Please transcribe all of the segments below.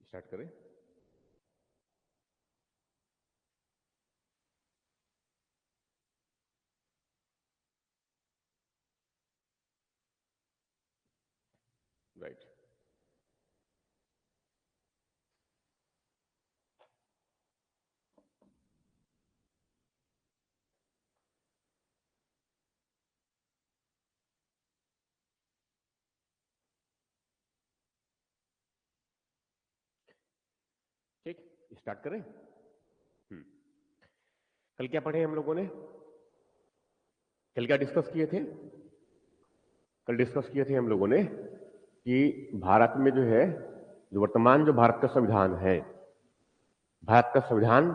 Start करें। Right. ठीक, start करें। कल क्या पढ़े हम लोगों ने? कल क्या डिस्कस किए थे? कल डिस्कस किए थे हम लोगों ने कि भारत में जो है, जो वर्तमान जो भारत का संविधान है, भारत का संविधान,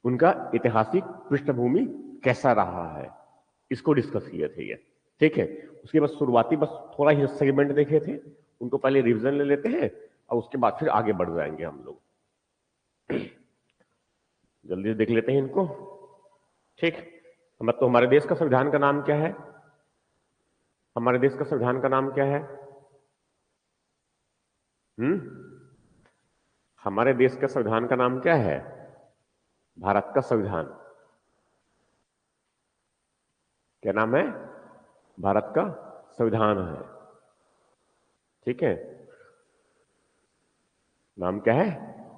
उनका ऐतिहासिक पृष्ठभूमि कैसा रहा है, इसको डिस्कस किए थे ये। ठीक है, उसके बाद शुरुआती बस थोड़ा ही सेगमेंट देखे थे, उनको पहले रिवीजन ले लेते हैं और उसके बाद फिर आगे बढ़ जाएंगे हम लोग। जल्दी से देख लेते हैं इनको। ठीक, तो हमारे देश का संविधान का नाम क्या है? हमारे देश का संविधान का नाम क्या है? हमारे देश का संविधान का नाम क्या है? भारत का संविधान क्या नाम है? भारत का संविधान है। ठीक है, नाम क्या है?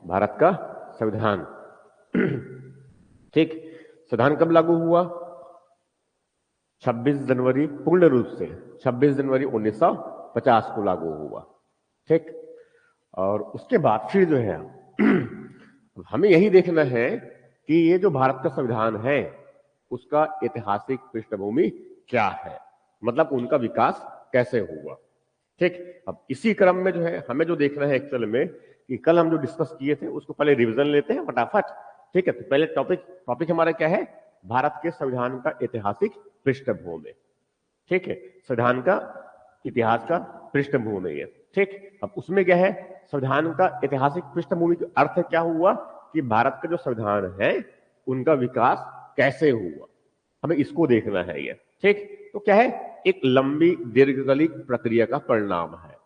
भारत का संविधान। ठीक, संविधान कब लागू हुआ? 26 जनवरी, पूर्ण रूप से 26 जनवरी 1950 को लागू हुआ। ठीक, और उसके बाद फिर जो है हमें यही देखना है कि ये जो भारत का संविधान है उसका ऐतिहासिक पृष्ठभूमि क्या है, मतलब उनका विकास कैसे हुआ। ठीक, अब इसी क्रम में जो है हमें जो देखना है एक्चुअल में कि कल हम जो डिस्कस किए थे उसको पहले रिवीजन लेते हैं फटाफट। ठीक है, तो पहले टॉपिक हमारा क्या है? भारत के संविधान का ऐतिहासिक पृष्ठभूमि। ठीक है, संविधान का इतिहास का पृष्ठभूमि है। ठीक, अब उसमें क्या है, संविधान का ऐतिहासिक पृष्ठभूमि का अर्थ क्या हुआ कि भारत का जो संविधान है उनका विकास कैसे हुआ, हमें इसको देखना है ये। ठीक, तो क्या है, एक लंबी दीर्घकालिक प्रक्रिया का परिणाम है।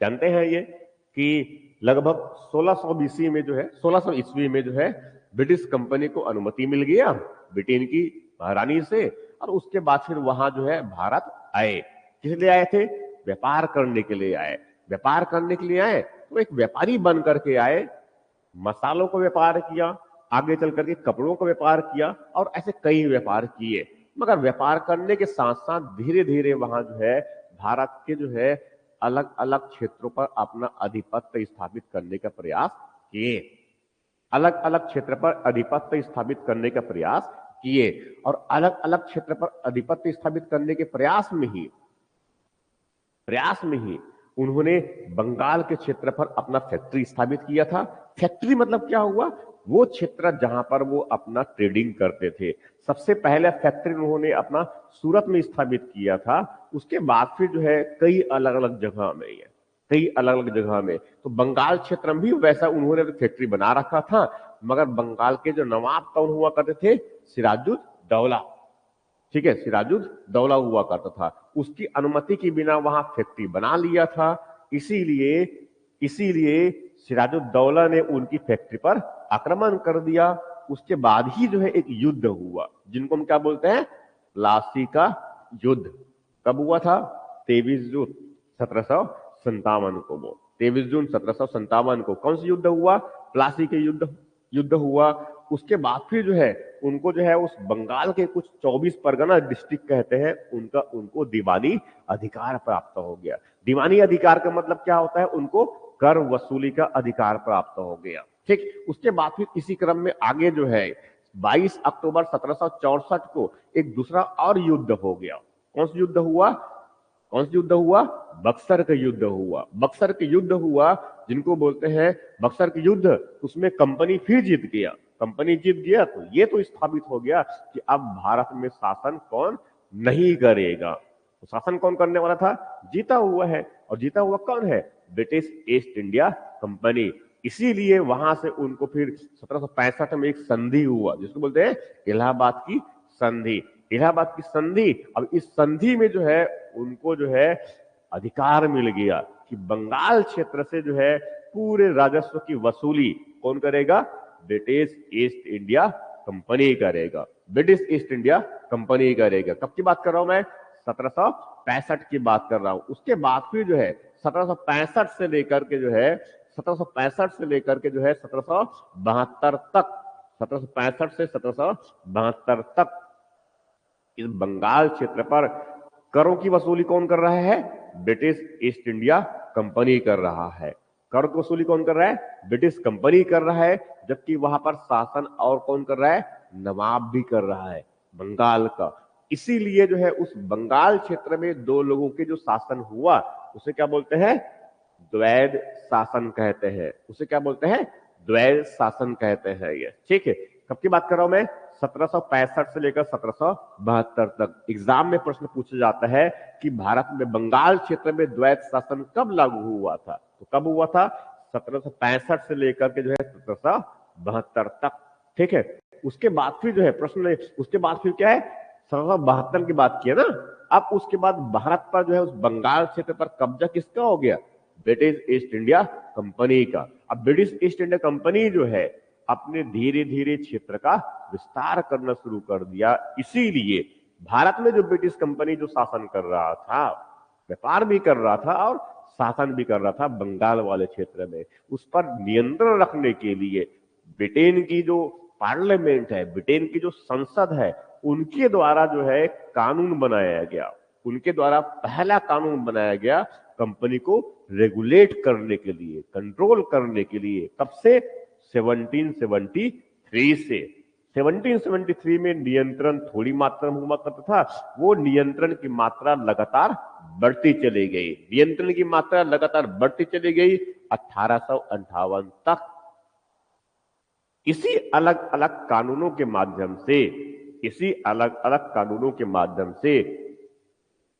जानते हैं ये कि लगभग 1600 बीसी में जो है, 1600 ईस्वी में जो है ब्रिटिश कंपनी को अनुमति मिल गया ब्रिटेन की महारानी से, और उसके बाद फिर वहां जो है भारत आए। किस लिए आए थे? व्यापार करने के लिए आए। व्यापार करने के लिए आए तो एक व्यापारी बन करके आए, मसालों का व्यापार किया, आगे चल करके कपड़ों का व्यापार किया, और ऐसे कई व्यापार किए। मगर व्यापार करने के साथ साथ धीरे धीरे वहां जो है भारत के जो है अलग अलग क्षेत्रों पर अपना आधिपत्य स्थापित करने का प्रयास किए। अलग अलग क्षेत्र पर आधिपत्य स्थापित करने का प्रयास किए, और अलग अलग क्षेत्र पर आधिपत्य स्थापित करने के प्रयास में ही उन्होंने बंगाल के क्षेत्र पर अपना फैक्ट्री स्थापित किया था। फैक्ट्री मतलब क्या हुआ? वो क्षेत्र जहां पर वो अपना ट्रेडिंग करते थे। सबसे पहले फैक्ट्री उन्होंने अपना सूरत में स्थापित किया था, उसके बाद फिर जो है कई अलग अलग जगह में, कई अलग अलग जगह में। तो बंगाल क्षेत्र में भी वैसा उन्होंने फैक्ट्री बना रखा था, मगर बंगाल के जो नवाब कौन हुआ करते थे? सिराजुद्दौला। ठीक है, सिराजुद्दौला हुआ करता था, उसकी अनुमति के बिना वहां फैक्ट्री बना लिया था। इसीलिए इसीलिए सिराजुद्दौला ने उनकी फैक्ट्री पर आक्रमण कर दिया। उसके बाद ही जो है एक युद्ध हुआ, जिनको हम क्या बोलते हैं? प्लासी का युद्ध। कब हुआ था? 23 जून 1757 को। वो 23 जून 1757 को कौन सा युद्ध हुआ? प्लासी के युद्ध हुआ। उसके बाद फिर जो है उनको जो है उस बंगाल के कुछ 24 परगना डिस्ट्रिक्ट कहते हैं, उनको दीवानी अधिकार प्राप्त हो गया। दीवानी अधिकार का मतलब क्या होता है? उनको कर वसूली का अधिकार प्राप्त हो गया। ठीक, उसके बाद फिर इसी क्रम में आगे जो है 22 अक्टूबर 1764 को एक दूसरा और युद्ध हो गया। कौन सा युद्ध हुआ? कौन सा युद्ध हुआ? बक्सर का युद्ध हुआ। बक्सर का युद्ध हुआ, जिनको बोलते हैं बक्सर का युद्ध। उसमें कंपनी फिर जीत गया। कंपनी जीत गया तो ये तो स्थापित हो गया कि अब भारत में शासन कौन नहीं करेगा। तो शासन कौन करने वाला था? जीता हुआ है, और जीता हुआ कौन है? British east India company. इसीलिए वहां से उनको फिर 1765 में एक संधि हुआ, जिसको बोलते हैं इलाहाबाद की संधि। इलाहाबाद की संधि, अब इस संधि में जो है उनको जो है अधिकार मिल गया कि बंगाल क्षेत्र से जो है पूरे राजस्व की वसूली कौन करेगा? ब्रिटिश ईस्ट इंडिया कंपनी करेगा। ब्रिटिश ईस्ट इंडिया कंपनी करेगा। कब की बात कर रहा हूं मैं? 1765 की बात कर रहा हूं। उसके बाद फिर जो है 1765 से लेकर के जो है 1765 से लेकर के जो है 1772 तक, 1765 से 1772 तक इस बंगाल क्षेत्र पर करों की वसूली कौन कर रहा है? ब्रिटिश ईस्ट इंडिया कंपनी कर रहा है। कर की वसूली कौन कर रहा है? ब्रिटिश कंपनी कर रहा है। जबकि वहां पर शासन और कौन कर रहा है? नवाब भी कर रहा है बंगाल का। इसीलिए जो है उस बंगाल क्षेत्र में दो लोगों के जो शासन हुआ उसे क्या बोलते हैं? द्वैध शासन कहते हैं। उसे क्या बोलते हैं? द्वैध शासन कहते हैं। ये ठीक है। कब की बात कर रहा हूं मैं? 1765 से लेकर 1772 तक एग्जाम में प्रश्न पूछा जाता है कि भारत में बंगाल क्षेत्र में द्वैध शासन कब लागू हुआ था? तो कब हुआ था? 1765 से लेकर के जो है 1772 तक। ठीक है। उसके बाद फिर जो है प्रश्न, उसके बाद फिर क्या है? 1772 की बात की है ना। अब उसके बाद भारत पर जो है उस बंगाल क्षेत्र पर कब्जा किसका हो गया? ब्रिटिश ईस्ट इंडिया कंपनी का। अब ब्रिटिश ईस्ट इंडिया कंपनी जो है अपने धीरे धीरे क्षेत्र का विस्तार करना शुरू कर दिया। इसीलिए भारत में जो ब्रिटिश कंपनी जो शासन कर रहा था, व्यापार भी कर रहा था और शासन भी कर रहा था बंगाल वाले क्षेत्र में, उस पर नियंत्रण रखने के लिए ब्रिटेन की जो पार्लियामेंट है, ब्रिटेन की जो संसद है, उनके द्वारा जो है कानून बनाया गया। उनके द्वारा पहला कानून बनाया गया कंपनी को रेगुलेट करने के लिए, कंट्रोल करने के लिए। कब से? 1773 से। 1773 में नियंत्रण थोड़ी मात्रा में हुआ करता था, वो नियंत्रण की मात्रा लगातार बढ़ती चली गई। नियंत्रण की मात्रा लगातार बढ़ती चली गई 1858 तक। इसी अलग अलग कानूनों के माध्यम से, इसी अलग अलग कानूनों के माध्यम से,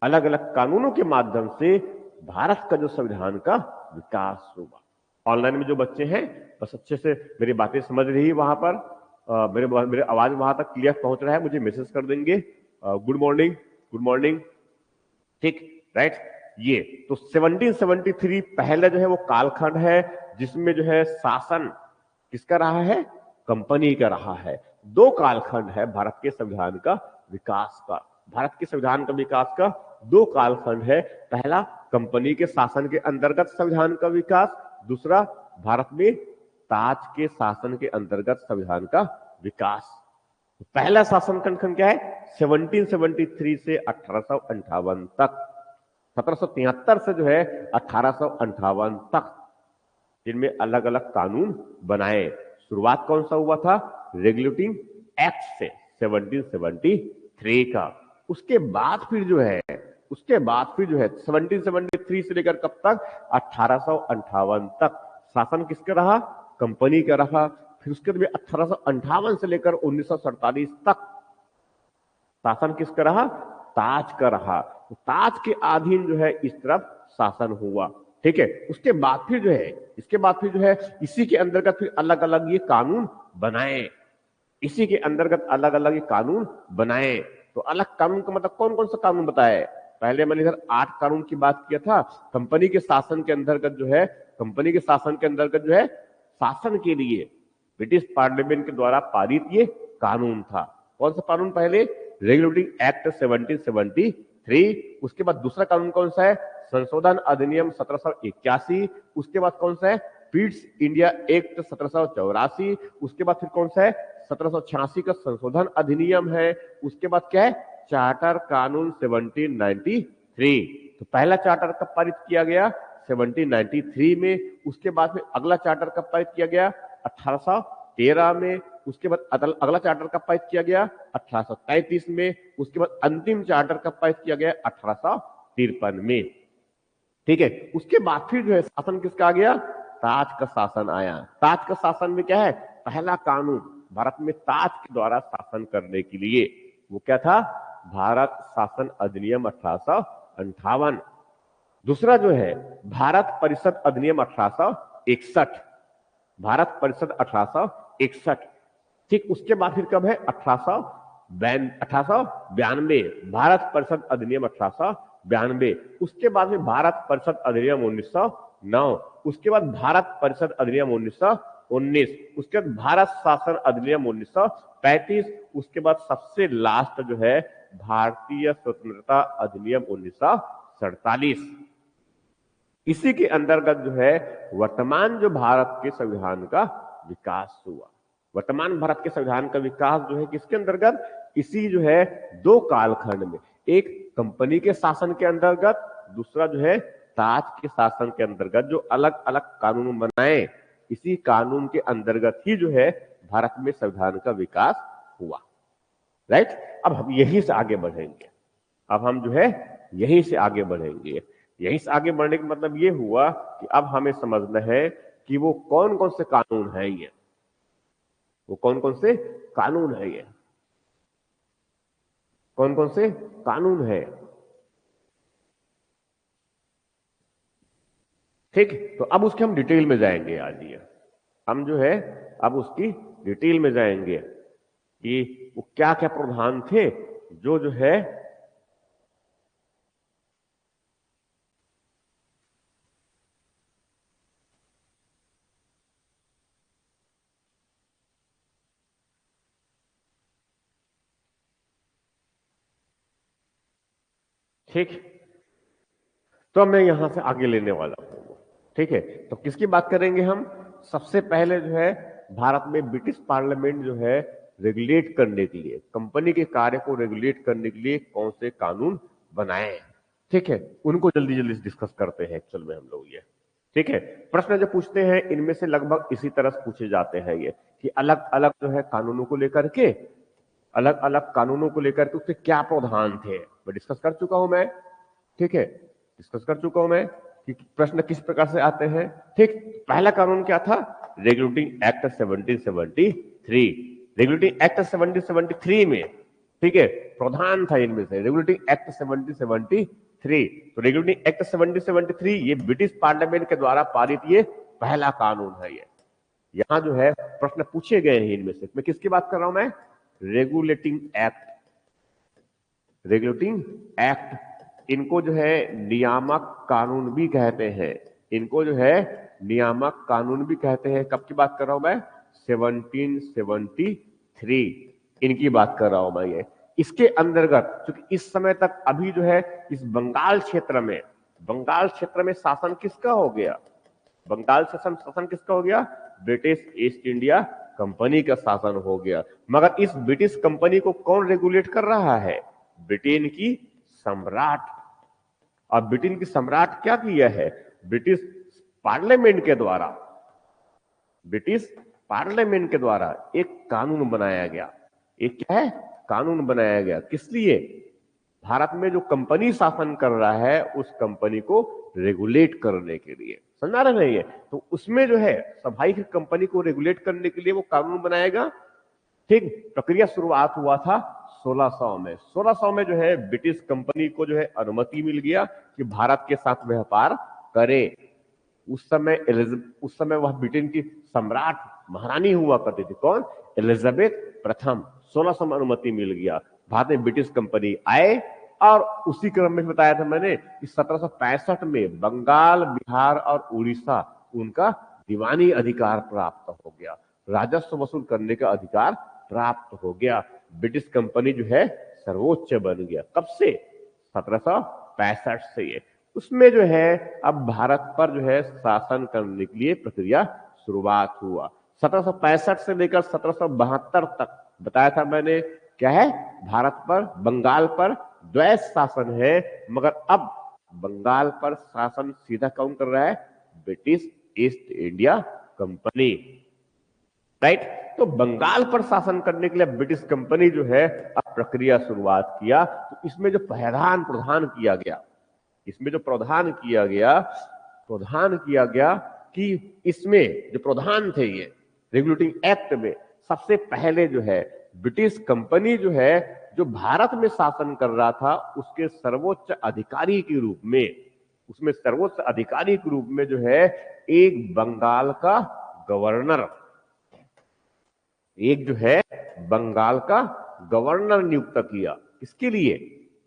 अलग अलग कानूनों के माध्यम से भारत का जो संविधान का विकास हुआ। ऑनलाइन में जो बच्चे हैं बस अच्छे से मेरी बातें समझ रही है, वहां पर मेरे आवाज वहां तक क्लियर पहुंच रहा है, मुझे मैसेज कर देंगे। Good morning, good morning. ठीक, राइट। ये तो 1773 पहले जो है वो कालखंड है जिसमें जो है शासन किसका रहा है? कंपनी का रहा है। दो कालखंड है भारत के संविधान का विकास का। भारत के संविधान का विकास का दो कालखंड है। पहला कंपनी के शासन के अंतर्गत संविधान का विकास, दूसरा भारत में ताज के शासन के अंतर्गत संविधान का विकास। पहला शासन खंड क्या है? 1773 से 1858 तक, 1773 से जो है 1858 तक, जिनमें अलग अलग कानून बनाए। शुरुआत कौन सा हुआ था? रेगुलेटिंग एक्ट से 1773 का। उसके बाद फिर जो है 1773 से लेकर कब तक? 1858 तक शासन किसका रहा? कंपनी का रहा। फिर उसके बाद 1858 से लेकर 1947 तक शासन किसका रहा? ताज का रहा। तो ताज के अधीन जो है इस तरफ शासन हुआ। ठीक है। उसके बाद फिर जो है, इसके बाद फिर जो है इसी के अंतर्गत फिर अलग अलग ये कानून बनाए। इसी के अंतर्गत अलग अलग ये कानून बनाए। तो अलग कानून का मतलब कौन कौन सा कानून बताए? पहले मैंने इधर 8 कानून की बात किया था। कंपनी के शासन के अंतर्गत जो है, कंपनी के शासन के अंतर्गत जो है शासन के लिए ब्रिटिश पार्लियामेंट के द्वारा पारित ये कानून था। कौन सा कानून? पहले रेगुलेटिंग एक्ट 1773। उसके बाद दूसरा कानून कौन सा है? संशोधन अधिनियम 1781। उसके बाद कौन सा है? Pitt's India act 1784। उसके बाद फिर कौन सा है? 1786 का संशोधन अधिनियम है। उसके बाद क्या है? चार्टर कानून 1793। तो पहला चार्टर कब पारित किया गया? 1793 में। उसके बाद फिर अगला चार्टर कब पारित किया गया? 1813 में। उसके बाद अगला चार्टर कब पारित किया गया? 1833 में। उसके बाद अंतिम चार्टर कब पारित किया गया? 1853 में। ठीक है। उसके बाद फिर जो है शासन किसका आ गया? ताज का शासन आया। ताज का शासन में क्या है? पहला कानून भारत में ताज के द्वारा शासन करने के लिए, वो क्या था? भारत शासन अधिनियम 1858। दूसरा जो है भारत परिषद अधिनियम 1861। भारत परिषद 1861। ठीक। उसके बाद फिर कब है? 1892 भारत परिषद अधिनियम 1892। उसके बाद में भारत परिषद अधिनियम 9, उसके बाद भारत परिषद अधिनियम 1919, उसके बाद भारत शासन अधिनियम 1935, उसके बाद सबसे लास्ट जो है भारतीय स्वतंत्रता अधिनियम 1947। इसी के अंतर्गत जो है वर्तमान जो भारत के संविधान का विकास हुआ। वर्तमान भारत के संविधान का विकास जो है किसके अंतर्गत, इसी जो है दो कालखंड में, एक कंपनी के शासन के अंतर्गत, दूसरा जो है ताज के शासन के अंतर्गत, जो अलग अलग कानून बनाए, इसी कानून के अंतर्गत ही जो है भारत में संविधान का विकास हुआ। राइट, अब हम यहीं से आगे बढ़ेंगे। अब हम जो है यहीं से आगे बढ़ेंगे। यहीं से आगे बढ़ने का मतलब ये हुआ कि अब हमें समझना है कि वो कौन कौन से कानून है, ये वो कौन कौन से कानून है, ये कौन कौन से कानून है। ठीक, तो अब उसके हम डिटेल में जाएंगे। आज ये हम जो है अब उसकी डिटेल में जाएंगे कि वो क्या क्या प्रावधान थे जो है ठीक। तो मैं यहां से आगे लेने वाला हूं। ठीक है, तो किसकी बात करेंगे हम। सबसे पहले जो है भारत में ब्रिटिश पार्लियामेंट जो है रेगुलेट करने के लिए, कंपनी के कार्य को रेगुलेट करने के लिए कौन से कानून बनाए हैं। ठीक है, उनको जल्दी जल्दी डिस्कस करते हैं एक्चुअल में हम लोग ये। ठीक है, प्रश्न जो पूछते हैं इनमें से लगभग इसी तरह से पूछे जाते हैं ये, कि अलग अलग जो है कानूनों को लेकर के, अलग अलग कानूनों को लेकर के उसके क्या प्रावधान थे, मैं डिस्कस कर चुका हूं मैं। ठीक है, डिस्कस कर चुका हूं मैं कि प्रश्न किस प्रकार से आते हैं। ठीक, पहला कानून क्या था, रेगुलेटिंग एक्ट 1773। रेगुलेटिंग एक्ट 1773 में, ठीक है, प्रावधान था इनमें से रेगुलेटिंग एक्ट 1773। तो रेगुलेटिंग एक्ट 1773 ये ब्रिटिश पार्लियामेंट के द्वारा पारित ये पहला कानून है। ये यहां जो है प्रश्न पूछे गए हैं इनमें से, मैं किसकी बात कर रहा हूं, मैं रेगुलेटिंग एक्ट। रेगुलेटिंग एक्ट, इनको जो है नियामक कानून भी कहते हैं, इनको जो है नियामक कानून भी कहते हैं। कब की बात कर रहा हूं मैं, 1773 इनकी बात कर रहा हूं मैं। ये इसके अंतर्गत, क्योंकि इस समय तक अभी जो है इस बंगाल क्षेत्र में, बंगाल क्षेत्र में शासन किसका हो गया, बंगाल शासन शासन किसका हो गया, ब्रिटिश ईस्ट इंडिया कंपनी का शासन हो गया। मगर इस ब्रिटिश कंपनी को कौन रेगुलेट कर रहा है, ब्रिटेन की सम्राट। और ब्रिटेन की सम्राट क्या किया है, ब्रिटिश पार्लियामेंट के द्वारा, ब्रिटिश पार्लियामेंट के द्वारा एक कानून बनाया गया। एक क्या है, कानून बनाया गया, किस लिए, भारत में जो कंपनी शासन कर रहा है उस कंपनी को रेगुलेट करने के लिए। समझा रहे नहीं है, तो उसमें जो है स्वाभाविक कंपनी को रेगुलेट करने के लिए वो कानून बनाएगा। ठीक, प्रक्रिया शुरुआत हुआ था 1600 में। 1600 में जो है ब्रिटिश कंपनी को जो है अनुमति मिल गया कि भारत के साथ व्यापार करे। उस समय वह ब्रिटेन की सम्राट महारानी हुआ करती थी, कौन, एलिजाबेथ प्रथम। 1600 में अनुमति मिल गया, भारत में ब्रिटिश कंपनी आए। और उसी क्रम में बताया था मैंने कि 1765 में बंगाल, बिहार और उड़ीसा उनका दीवानी अधिकार प्राप्त हो गया, राजस्व वसूल करने का अधिकार प्राप्त हो गया। ब्रिटिश कंपनी जो है सर्वोच्च बन गया, कब से, 1765 से। ये उसमें जो है अब भारत पर जो है शासन करने के लिए प्रक्रिया शुरुआत हुआ। 1765 से लेकर 1772 तक बताया था मैंने, क्या है, भारत पर, बंगाल पर द्वैत शासन है। मगर अब बंगाल पर शासन सीधा कौन कर रहा है, British east India company. Right, तो बंगाल पर शासन करने के लिए ब्रिटिश कंपनी जो है अब प्रक्रिया शुरुआत किया। तो इसमें जो प्रावधान किया गया, इसमें जो प्रावधान किया गया कि इसमें जो प्रावधान थे ये रेगुलेटिंग एक्ट में, सबसे पहले जो है ब्रिटिश कंपनी जो है जो भारत में शासन कर रहा था उसके सर्वोच्च अधिकारी के रूप में, उसमें सर्वोच्च अधिकारी के रूप में जो है एक बंगाल का गवर्नर, एक जो है बंगाल का गवर्नर नियुक्त किया। इसके लिए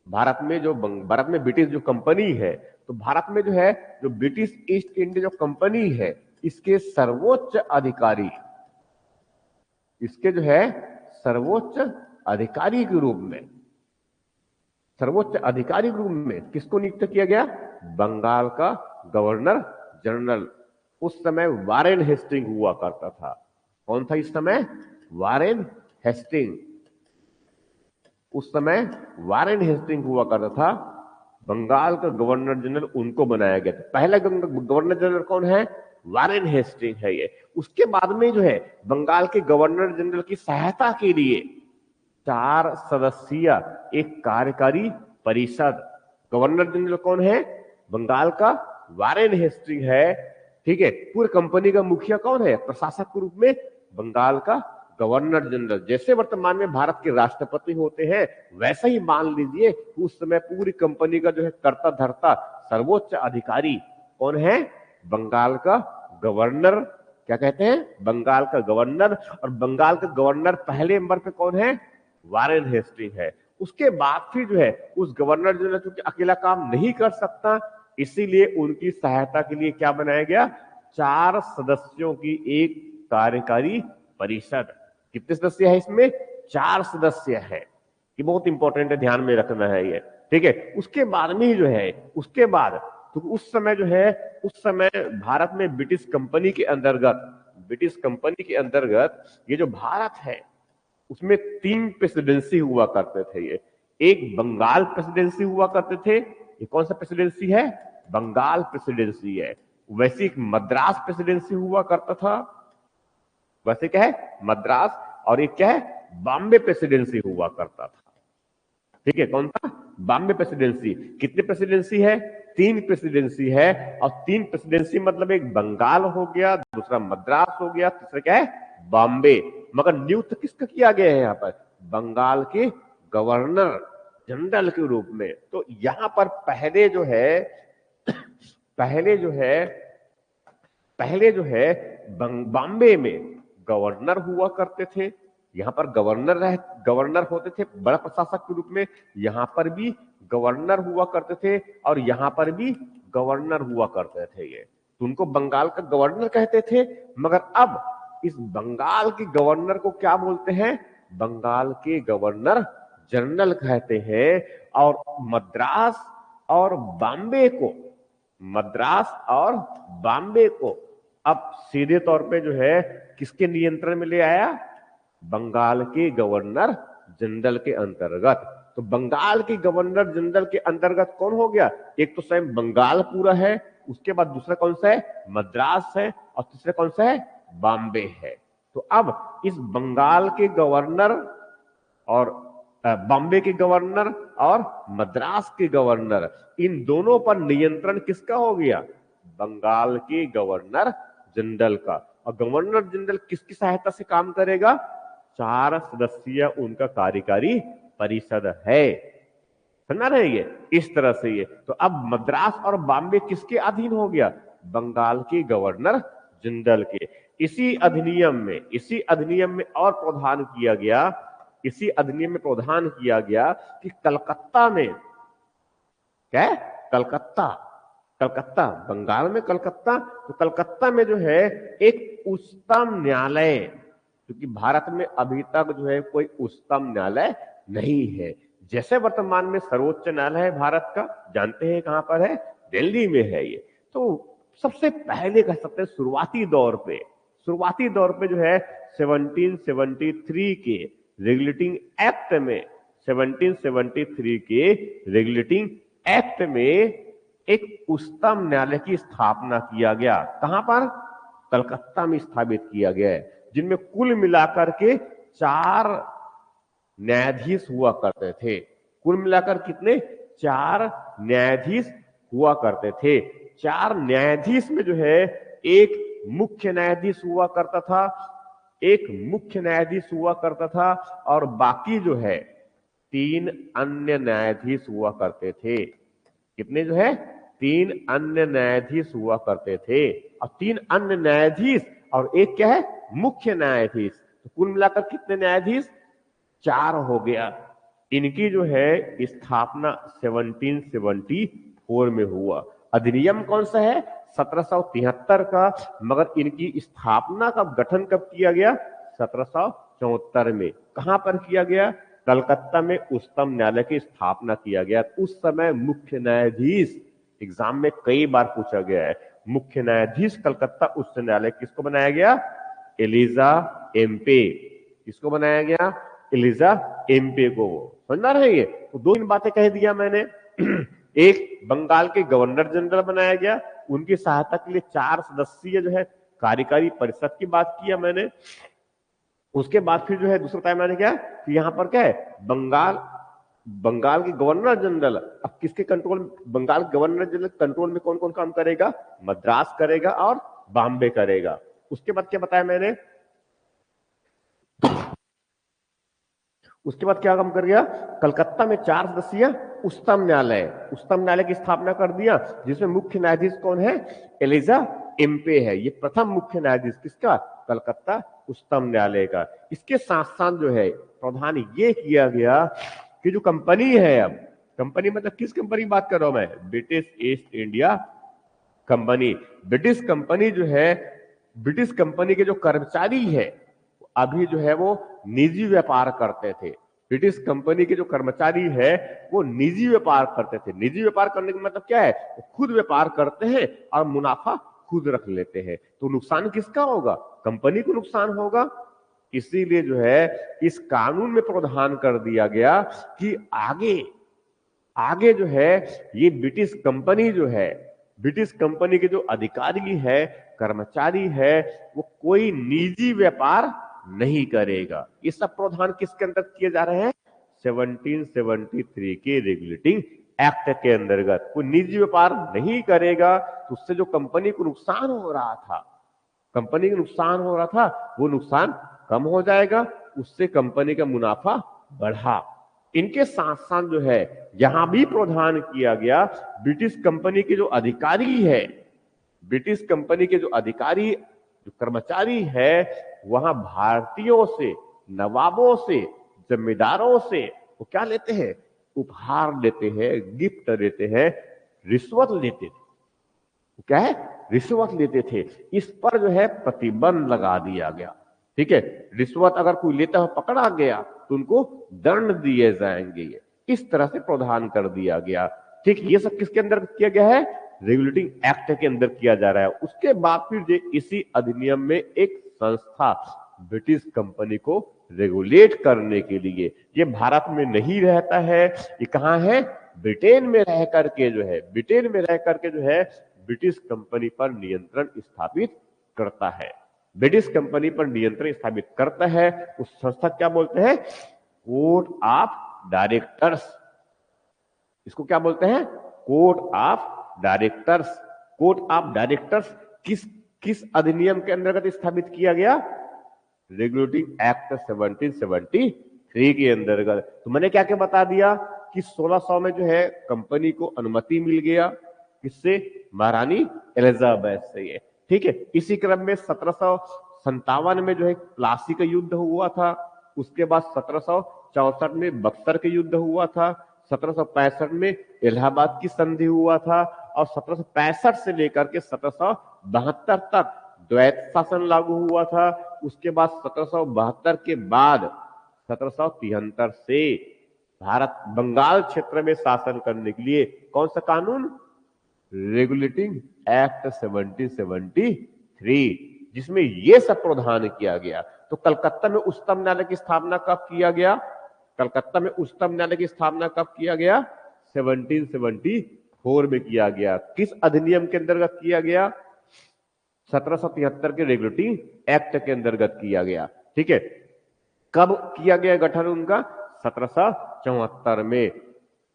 भारत में ब्रिटिश जो कंपनी है तो भारत में जो है जो ब्रिटिश ईस्ट इंडिया जो कंपनी है, इसके सर्वोच्च अधिकारी, इसके जो है सर्वोच्च अधिकारी के रूप में, सर्वोच्च अधिकारी के रूप में किसको नियुक्त किया गया? बंगाल का गवर्नर जनरल। उस समय वारेन हेस्टिंग हुआ करता था। कौन था इस समय? Warren Hastings. उस समय वारेन हेस्टिंग हुआ करता था। बंगाल का गवर्नर जनरल उनको बनाया गया था। पहला गवर्नर जनरल कौन है? वारेन हेस्टिंग है ये। उसके बाद में जो है बंगाल के गवर्नर जनरल की सहायता के लिए 4 सदस्यीय एक कार्यकारी परिषद। गवर्नर जनरल कौन है? बंगाल का वारेन हेस्टिंग है। ठीक है। पूरी कंपनी का मुखिया कौन है? प्रशासक के रूप में बंगाल का गवर्नर जनरल। जैसे वर्तमान में भारत के राष्ट्रपति होते हैं, वैसे ही मान लीजिए उस समय पूरी कंपनी का जो है कर्ता धर्ता सर्वोच्च अधिकारी कौन है? बंगाल का गवर्नर। क्या कहते हैं? बंगाल का गवर्नर। और बंगाल का गवर्नर पहले नंबर पे कौन है? वारेन हेस्टिंग है। उसके बाद फिर जो है उस गवर्नर जनरल क्योंकि अकेला काम नहीं कर सकता, इसीलिए उनकी सहायता के लिए क्या बनाया गया? 4 सदस्यों की एक कार्यकारी परिषद। कितने सदस्य है इसमें? 4 सदस्य है। ये बहुत इंपॉर्टेंट है, ध्यान में रखना है ये। ठीक है। उसके बाद में ही जो है, उसके बाद तो उस समय जो है, उस समय भारत में ब्रिटिश कंपनी के अंतर्गत, ब्रिटिश कंपनी के अंतर्गत ये जो भारत है उसमें 3 प्रेसिडेंसी हुआ करते थे। ये एक बंगाल प्रेसिडेंसी हुआ करते थे। ये कौन सा प्रेसिडेंसी है? बंगाल प्रेसिडेंसी है। वैसे एक मद्रास प्रेसिडेंसी हुआ करता था। वैसे क्या है? मद्रास। और एक क्या है? बॉम्बे प्रेसिडेंसी हुआ करता था। ठीक है। कौन था? बॉम्बे प्रेसिडेंसी। कितनी प्रेसिडेंसी है? 3 प्रेसिडेंसी है। और 3 प्रेसिडेंसी मतलब एक बंगाल हो गया, दूसरा मद्रास हो गया, तीसरा क्या है? बॉम्बे। मगर नियुक्त किसका किया गया है? यहां पर बंगाल के गवर्नर जनरल के रूप में। तो यहां पर पहले जो है पहले जो है पहले जो है बॉम्बे में गवर्नर हुआ करते थे। यहां पर गवर्नर होते थे बड़ा प्रशासक के रूप में। यहां पर भी गवर्नर हुआ करते थे और यहां पर भी गवर्नर हुआ करते थे। ये तो उनको बंगाल का गवर्नर कहते थे। मगर अब इस बंगाल के गवर्नर को क्या बोलते हैं? बंगाल के गवर्नर जनरल कहते हैं। और मद्रास और बॉम्बे को, मद्रास और बॉम्बे को अब सीधे तौर पे जो है किसके नियंत्रण में ले आया? बंगाल के गवर्नर जनरल के अंतर्गत। तो बंगाल के गवर्नर जनरल के अंतर्गत कौन हो गया? एक तो स्वयं बंगाल पूरा है, उसके बाद दूसरा कौन सा है? मद्रास है, और तीसरा कौन सा है? बॉम्बे है। तो अब इस बंगाल के गवर्नर और बॉम्बे के गवर्नर और मद्रास के गवर्नर, इन दोनों पर नियंत्रण किसका हो गया? बंगाल के गवर्नर जनरल का। और गवर्नर जनरल किसकी सहायता से काम करेगा? 4 सदस्यीय उनका कार्यकारी परिषद है। समझ रहे हैं? ये इस तरह से ये तो अब मद्रास और बॉम्बे किसके अधीन हो गया? बंगाल के गवर्नर जनरल के। इसी अधिनियम में और प्रावधान किया गया, इसी अधिनियम में प्रावधान किया गया कि कलकत्ता में, क्या है? कलकत्ता, कलकत्ता बंगाल में कलकत्ता, तो कलकत्ता में जो है एक उच्चतम न्यायालय, क्योंकि भारत में अभी तक जो है कोई उच्चतम न्यायालय नहीं है। जैसे वर्तमान में सर्वोच्च न्यायालय है भारत का, जानते हैं कहां पर है? दिल्ली में है ये। तो सबसे पहले कह सकते हैं शुरुआती दौर पे जो है 1773 के रेगुलेटिंग एक्ट में, 1773 के रेगुलेटिंग एक्ट में एक उच्चतम न्यायालय की स्थापना किया गया। कहां पर? कलकत्ता में स्थापित किया गया है, जिनमें कुल मिलाकर के 4 न्यायाधीश हुआ करते थे। कुल मिलाकर कितने? 4 न्यायाधीश हुआ करते थे। 4 न्यायाधीश में जो है एक मुख्य न्यायाधीश हुआ करता था, एक मुख्य न्यायाधीश हुआ करता था, और बाकी जो है 3 अन्य न्यायाधीश हुआ करते थे। कितने जो है? 3 अन्य न्यायाधीश हुआ करते थे। और 3 अन्य न्यायाधीश और एक क्या है? मुख्य न्यायाधीश। तो कुल मिलाकर कितने न्यायाधीश? 4 हो गया। इनकी जो है स्थापना 1774 में हुआ। अधिनियम कौन सा है? 1773 का, मगर इनकी स्थापना कब, गठन कब किया गया? 1774 में। कहां पर किया गया? कलकत्ता में उच्चतम न्यायालय की स्थापना किया गया। उस समय मुख्य न्यायाधीश, एग्जाम में कई बार पूछा गया है, मुख्य न्यायाधीश कलकत्ता उच्च न्यायालय किसको बनाया गया? एलिजा एम्पे। किसको बनाया गया? एलिजा एम्पे को। समझ रहे हैं? ये तो दो तीन बातें कह दिया मैंने। एक, बंगाल के गवर्नर जनरल बनाया गया, उनकी सहायता के लिए 4 सदस्यीय जो है कार्यकारी परिषद की बात किया मैंने। उसके बाद फिर जो है दूसरा टाइम मैंने क्या कि यहां पर क्या है, बंगाल के गवर्नर जनरल, अब किसके control? Bengal governor general control में कौन कौन काम करेगा? मद्रास करेगा और बॉम्बे करेगा। उसके बाद क्या बताया मैंने? उसके बाद क्या काम कर गया? कलकत्ता में 4 सदस्यीय उच्चतम न्यायालय की स्थापना कर दिया, जिसमें मुख्य न्यायाधीश कौन है? एलिजा एम्पे है। ये प्रथम मुख्य न्यायाधीश किसका? कलकत्ता उच्चतम न्यायालय का। इसके साथ साथ जो है प्रावधान ये किया गया कि जो कंपनी है, अब कंपनी मतलब किस कंपनी की बात कर रहा हूं मैं? British east India company. British company जो है, ब्रिटिश कंपनी के जो कर्मचारी है अभी जो है वो निजी व्यापार करते थे। ब्रिटिश कंपनी के जो कर्मचारी है वो निजी व्यापार करते थे। निजी व्यापार करने का मतलब क्या है? वो खुद व्यापार करते हैं और मुनाफा खुद रख लेते हैं। तो नुकसान किसका होगा? कंपनी को नुकसान होगा। इसीलिए जो है इस कानून में प्रावधान कर दिया गया कि आगे जो है ये ब्रिटिश कंपनी जो है, ब्रिटिश कंपनी के जो अधिकारी है, कर्मचारी है, वो कोई निजी व्यापार नहीं करेगा। ये सब प्रावधान किसके अंदर किए जा रहे हैं? 1773 के रेगुलेटिंग एक्ट के अंतर्गत। कोई निजी व्यापार नहीं करेगा तो उससे जो कंपनी को नुकसान हो रहा था, वो नुकसान कम हो जाएगा, उससे कंपनी का मुनाफा बढ़ा। इनके साथ साथ जो है यहां भी प्रावधान किया गया, ब्रिटिश कंपनी के जो अधिकारी है, ब्रिटिश कंपनी के जो अधिकारी, जो कर्मचारी है, वहां भारतीयों से, नवाबों से, जमींदारों से वो क्या लेते हैं? उपहार लेते हैं, गिफ्ट देते हैं, रिश्वत लेते थे। क्या है? रिश्वत लेते थे। इस पर जो है प्रतिबंध लगा दिया गया। ठीक है, रिश्वत अगर कोई लेता हुआ पकड़ा गया तो उनको दंड दिए जाएंगे। इस तरह से प्रावधान कर दिया गया। ठीक, ये सब किसके अंदर किया गया है? रेगुलेटिंग एक्ट के अंदर किया जा रहा है। उसके बाद फिर इसी अधिनियम में एक संस्था ब्रिटिश कंपनी को रेगुलेट करने के लिए, ये भारत में नहीं रहता है, ये कहां है? ब्रिटेन में रह करके जो है, ब्रिटिश कंपनी पर नियंत्रण स्थापित करता है। ब्रिटिश कंपनी पर नियंत्रण स्थापित करता है। उस संस्था क्या बोलते हैं? Court of directors. इसको क्या बोलते हैं? Court of directors. Court of directors किस अधिनियम के अंतर्गत स्थापित किया गया? रेगुलेटिंग एक्ट 1773 के अंतर्गत। तो मैंने क्या क्या बता दिया कि 1600 में जो है कंपनी को अनुमति मिल गया, किससे? महारानी एलिजाबेथ से। ये ठीक है। इसी क्रम में 1757 में जो है प्लासी का युद्ध हुआ था। उसके बाद 1764 में बक्सर के युद्ध हुआ था। 1765 में इलाहाबाद की संधि हुआ था और 1765 से लेकर के 1772 तक द्वैत शासन लागू हुआ था। उसके बाद 1772 के बाद 1773 से भारत बंगाल क्षेत्र में शासन करने के लिए कौन सा कानून? रेगुलेटिंग एक्ट 1773, जिसमें यह सब प्रावधान किया गया। तो कलकत्ता में उच्चतम न्यायालय की स्थापना कब किया गया? कलकत्ता में उच्चतम न्यायालय की स्थापना कब किया गया? 1774 में किया गया। किस अधिनियम के अंतर्गत किया गया? 1773 के रेगुलेटिंग एक्ट के अंतर्गत किया गया। ठीक है। कब किया गया गठन उनका? 1774 में।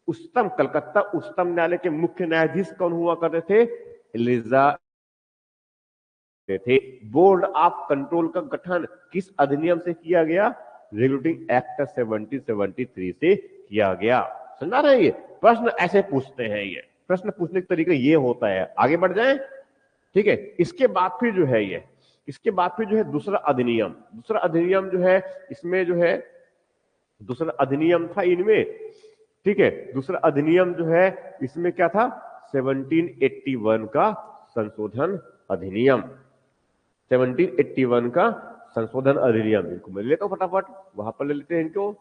कलकत्ता उच्चतम न्यायालय के मुख्य न्यायाधीश कौन हुआ करते थे? एलिजा थे। बोर्ड ऑफ कंट्रोल का गठन किस अधिनियम से किया गया? रेगुलेटिंग एक्ट 1773 से किया गया। समझा रहे? ये प्रश्न ऐसे पूछते हैं, ये प्रश्न पूछने का तरीका ये होता है। आगे बढ़ जाएं। ठीक है। इसके बाद फिर जो है दूसरा अधिनियम जो है, इसमें जो है दूसरा अधिनियम था इनमें। ठीक है। दूसरा अधिनियम जो है इसमें क्या था? 1781 का संशोधन अधिनियम। 1781 का संशोधन अधिनियम, इनको मैं ले लेता हूं फटाफट, वहां पर ले लेते हैं इनको।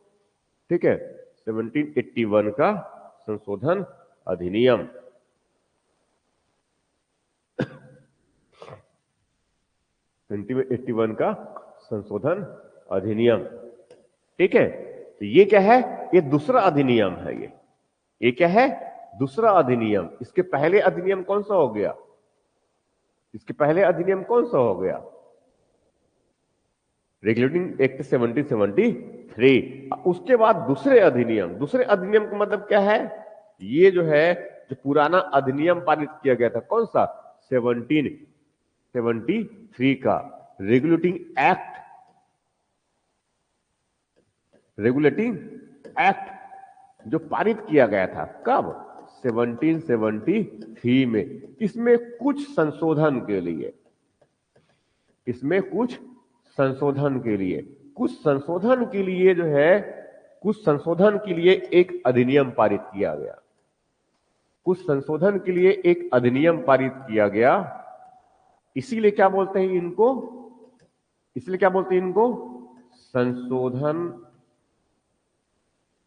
ठीक है, 1781 का संशोधन अधिनियम। 1781 का संशोधन अधिनियम। ठीक है, तो ये क्या है? ये दूसरा अधिनियम है। ये क्या है? दूसरा अधिनियम। इसके पहले अधिनियम कौन सा हो गया? इसके पहले अधिनियम कौन सा हो गया? Regulating act 1773। उसके बाद दूसरे अधिनियम। दूसरे अधिनियम का मतलब क्या है? ये जो है, जो पुराना अधिनियम पारित किया गया था, कौन सा? 1773 का रेगुलेटिंग एक्ट। रेगुलेटिंग एक्ट जो पारित किया गया था, कब? 1773 में। इसमें कुछ संशोधन के लिए, इसमें कुछ संशोधन के लिए, कुछ संशोधन के लिए जो है, कुछ संशोधन के लिए एक अधिनियम पारित किया गया। कुछ संशोधन के लिए एक अधिनियम पारित किया गया। इसीलिए क्या बोलते हैं इनको? इसलिए क्या बोलते हैं इनको? संशोधन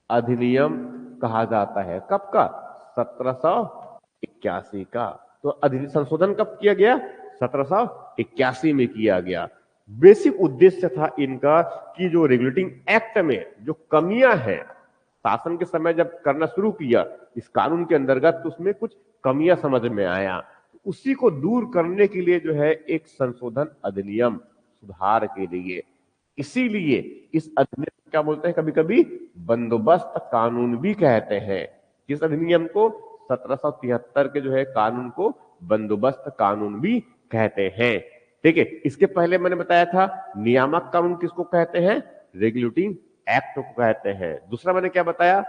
अधिनियम कहा जाता है। कब का? 1781 का। तो संशोधन कब किया गया? 1781 में किया गया। बेसिक उद्देश्य था इनका कि जो रेगुलेटिंग एक्ट में जो कमियां हैं, शासन के समय जब करना शुरू किया इस कानून के अंतर्गत, तो उसमें कुछ कमियां समझ में आया। उसी को दूर करने के लिए जो है एक संशोधन अधिनियम, सुधार के लिए। इसीलिए इस अधिनियम को क्या बोलते हैं? कभी कभी बंदोबस्त कानून भी कहते हैं। किस अधिनियम को? 1773 के जो है कानून को बंदोबस्त कानून भी कहते हैं। ठीक है, इसके पहले मैंने बताया था नियामक कानून किसको कहते हैं? रेगुलेटिंग एक्ट को कहते हैं। दूसरा मैंने क्या बताया?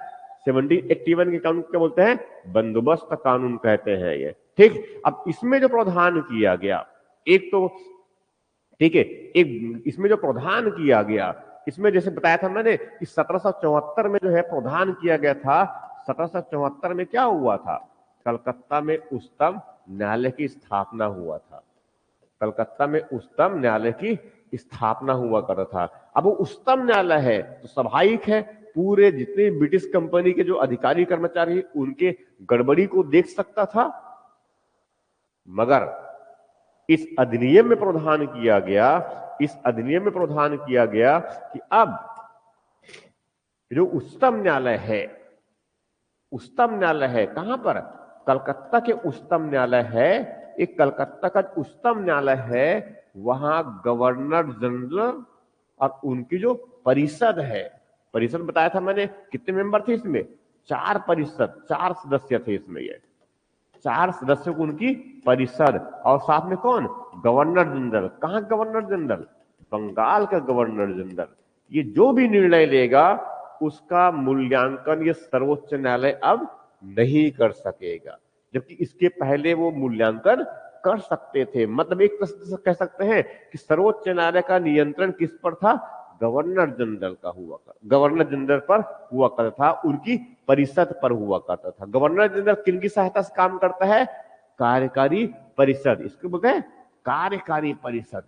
1781 के कानून क्या बोलते हैं? बंदोबस्त कानून कहते हैं ये। ठीक, अब इसमें जो प्रावधान किया गया, एक तो ठीक है, एक इसमें जो प्रावधान किया गया, इसमें जैसे बताया था मैंने कि 1774 में जो है प्रावधान किया गया था। 1774 में क्या हुआ था? कलकत्ता में उच्चतम न्यायालय की स्थापना हुआ था। कलकत्ता में उच्चतम न्यायालय की स्थापना हुआ करता था। अब वो उच्चतम न्यायालय है तो स्वाभाविक है पूरे जितने ब्रिटिश कंपनी के जो अधिकारी कर्मचारी उनके गड़बड़ी को देख सकता था। मगर इस अधिनियम में प्रावधान किया गया, इस अधिनियम में प्रावधान किया गया कि अब जो उच्चतम न्यायालय है, उच्चतम न्यायालय है कहां पर? कलकत्ता के उच्चतम न्यायालय है। एक कलकत्ता का उच्चतम न्यायालय है, वहां गवर्नर जनरल और उनकी जो परिषद है, परिषद बताया था मैंने कितने मेंबर थे इसमें? 4 परिषद, 4 सदस्य थे इसमें। ये 4 सदस्यों को उनकी परिषद, और साथ में कौन? Governor general. कहां गवर्नर जनरल? बंगाल का गवर्नर जनरल। ये जो भी निर्णय लेगा उसका मूल्यांकन ये सर्वोच्च न्यायालय अब नहीं कर सकेगा, जबकि इसके पहले वो मूल्यांकन कर सकते थे। मतलब एक तरह से कह सकते हैं कि सर्वोच्च न्यायालय का नियंत्रण किस पर था? गवर्नर जनरल का हुआ करता, गवर्नर जनरल पर हुआ करता था, उनकी परिषद पर हुआ करता था। गवर्नर जनरल किनकी सहायता से काम करता है? कार्यकारी परिषद। इसको बोलते हैं कार्यकारी परिषद।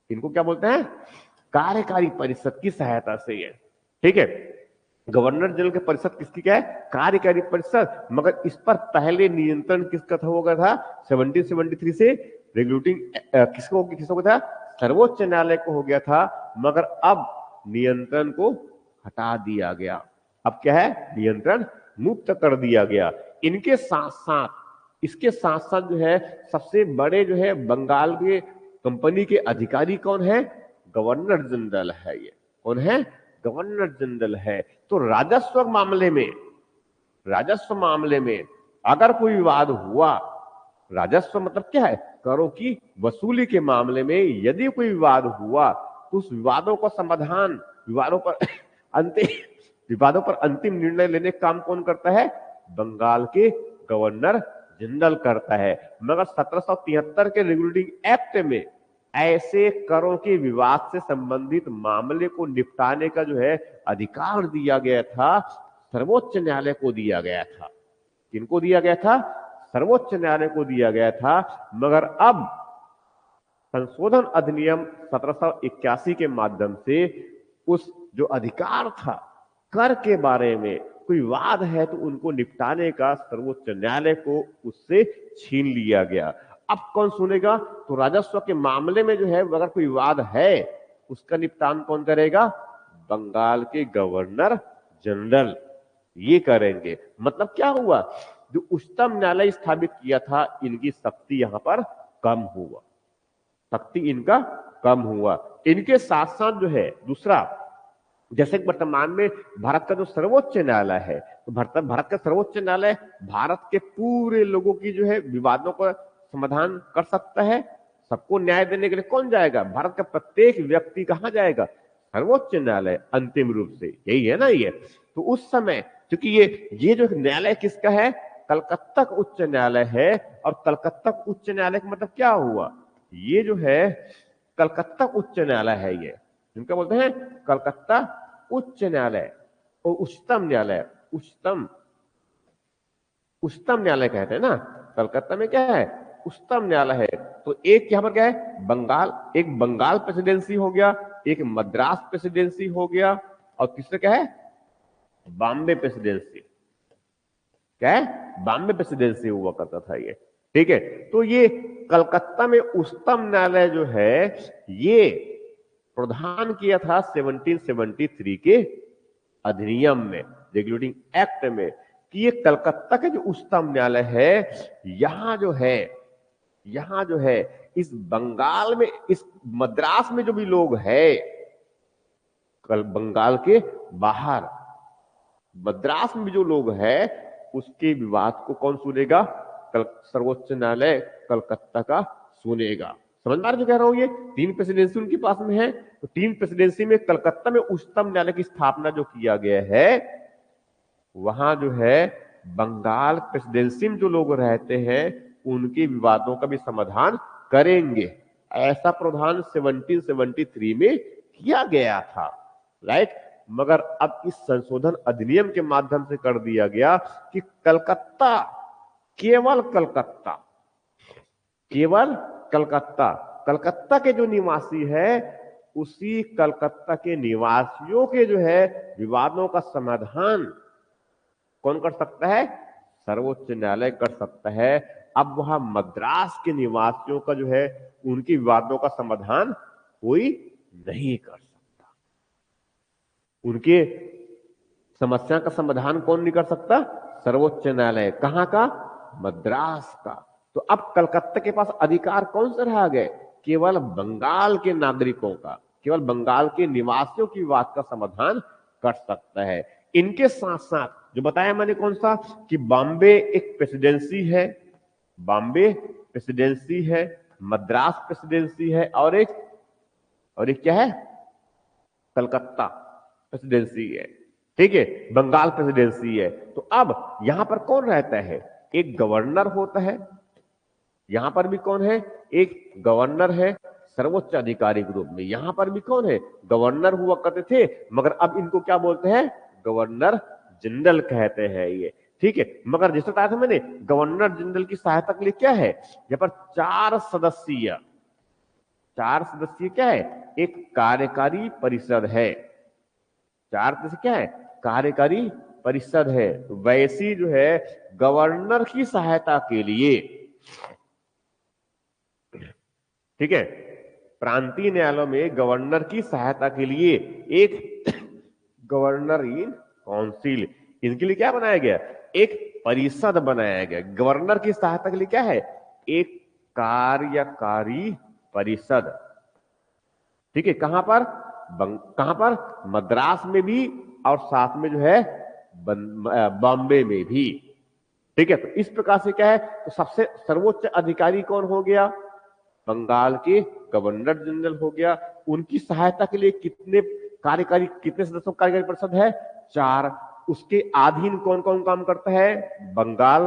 इनको क्या बोलते हैं? कार्यकारी परिषद की सहायता से ये। ठीक है, गवर्नर जनरल की परिषद किसकी क्या है? कार्यकारी परिषद। मगर इस पर पहले नियंत्रण किसका था? हो गया था 1773 से रेगुलेटिंग किसको था? सर्वोच्च न्यायालय को हो गया था। मगर अब नियंत्रण को हटा दिया गया। अब क्या है? नियंत्रण मुक्त कर दिया गया। इनके साथ साथ, इसके साथ साथ जो है सबसे बड़े जो है बंगाल के कंपनी के अधिकारी कौन है? गवर्नर जनरल है। ये कौन है? गवर्नर जनरल है। तो राजस्व मामले में, राजस्व मामले में अगर कोई विवाद हुआ, राजस्व मतलब क्या है? करों की वसूली के मामले में यदि कोई विवाद हुआ तो उस विवादों का समाधान, विवादों पर अंतिम निर्णय लेने का काम कौन करता है? बंगाल के गवर्नर जनरल करता है। मगर 1773 के रेगुलेटिंग एक्ट में ऐसे करों के विवाद से संबंधित मामले को निपटाने का जो है अधिकार दिया गया था, सर्वोच्च न्यायालय को दिया गया था। किनको दिया गया था? सर्वोच्च न्यायालय को दिया गया था। मगर अब संशोधन अधिनियम 1781 के माध्यम से उस जो अधिकार था कर के बारे में कोई वाद है तो उनको निपटाने का सर्वोच्च न्यायालय को उससे छीन लिया गया। अब कौन सुनेगा? तो राजस्व के मामले में जो है अगर कोई वाद है उसका निपटान कौन करेगा? बंगाल के गवर्नर जनरल ये करेंगे। मतलब क्या हुआ? जो उच्चतम न्यायालय स्थापित किया था इनकी शक्ति यहां पर कम हुआ, शक्ति इनका कम हुआ। इनके साथ साथ जो है दूसरा, जैसे वर्तमान में भारत का जो सर्वोच्च न्यायालय है, तो भारत का सर्वोच्च न्यायालय भारत के पूरे लोगों की जो है विवादों का समाधान कर सकता है। सबको न्याय देने के लिए कौन जाएगा? भारत का प्रत्येक व्यक्ति कहां जाएगा? सर्वोच्च न्यायालय अंतिम रूप से, यही है ना ये। तो उस समय क्योंकि ये जो न्यायालय किसका है? कलकत्ता उच्च न्यायालय है। और कलकत्ता उच्च न्यायालय का मतलब क्या हुआ? ये जो है कलकत्ता उच्च न्यायालय है, ये जिनका बोलते हैं कलकत्ता उच्च न्यायालय और उच्चतम न्यायालय, उच्चतम न्यायालय कहते हैं ना। कलकत्ता में क्या है? उच्चतम न्यायालय है। तो एक यहां पर क्या है? बंगाल, एक बंगाल प्रेसिडेंसी हो गया, एक मद्रास प्रेसिडेंसी हो गया, और तीसरा क्या है? बॉम्बे प्रेसिडेंसी। क्या है? बॉम्बे प्रेसिडेंसी हुआ करता था ये। ठीक है, तो ये कलकत्ता में उच्चतम न्यायालय जो है ये प्रदान किया था 1773 के अधिनियम में, रेगुलेटिंग एक्ट में, कि ये कलकत्ता का जो उच्चतम न्यायालय है यहां जो है इस बंगाल में, इस मद्रास में जो भी लोग हैं, कल बंगाल के बाहर मद्रास में भी जो लोग हैं उसके विवाद को कौन सुनेगा? सर्वोच्च न्यायालय कलकत्ता का सुनेगा। समझ में आ रहा जो कह रहा हूं? ये 3 प्रेसिडेंसी उनके पास में है। तो 3 प्रेसिडेंसी में कलकत्ता में उच्चतम न्यायालय की स्थापना जो किया गया है, वहां जो है बंगाल प्रेसिडेंसी में जो लोग रहते हैं उनके विवादों का भी समाधान करेंगे। ऐसा प्रावधान 1773 में किया गया था, राइट। मगर अब इस संशोधन अधिनियम के माध्यम से कर दिया गया कि कलकत्ता, केवल कलकत्ता, कलकत्ता के जो निवासी है उसी कलकत्ता के निवासियों के जो है विवादों का समाधान कौन कर सकता है? सर्वोच्च न्यायालय कर सकता है। अब वहां मद्रास के निवासियों का जो है उनके विवादों का समाधान कोई नहीं कर सकता। उनके समस्या का समाधान कौन नहीं कर सकता? सर्वोच्च न्यायालय। कहां का? मद्रास का। तो अब कलकत्ता के पास अधिकार कौन से रह गए? केवल बंगाल के नागरिकों का, केवल बंगाल के निवासियों की बात का समाधान कर सकता है। इनके साथ साथ जो बताया मैंने कौन सा, कि बॉम्बे एक प्रेसिडेंसी है, बॉम्बे प्रेसिडेंसी है, मद्रास प्रेसिडेंसी है, और एक क्या है? कलकत्ता प्रेसिडेंसी है। ठीक है, बंगाल प्रेसिडेंसी है। तो अब यहां पर कौन रहता है? एक गवर्नर होता है। यहां पर भी कौन है? एक गवर्नर है सर्वोच्च अधिकारी के रूप में। यहां पर भी कौन है? गवर्नर हुआ करते थे, मगर अब इनको क्या बोलते हैं? गवर्नर जनरल कहते हैं ये। ठीक है, मगर जैसे बताया था मैंने, गवर्नर जनरल की सहायता के लिए क्या है? यहाँ पर 4 सदस्यीय क्या है? एक कार्यकारी परिषद है। 4 सदस्य क्या है? कार्यकारी परिषद है। वैसी जो है गवर्नर की सहायता के लिए, ठीक है, प्रांतीय न्यायालयों में गवर्नर की सहायता के लिए एक गवर्नर इन काउंसिल, इनके लिए क्या बनाया गया? एक परिषद बनाया गया। गवर्नर की सहायता के लिए क्या है? एक कार्यकारी परिषद। ठीक है, कहां पर? कहां पर? मद्रास में भी, और साथ में जो है बॉम्बे में भी। ठीक है, तो इस प्रकार से क्या है? तो सबसे सर्वोच्च अधिकारी कौन हो गया? बंगाल के गवर्नर जनरल हो गया। उनकी सहायता के लिए कितने सदस्यों की कार्यकारी परिषद है? 4। उसके अधीन कौन कौन काम करता है? बंगाल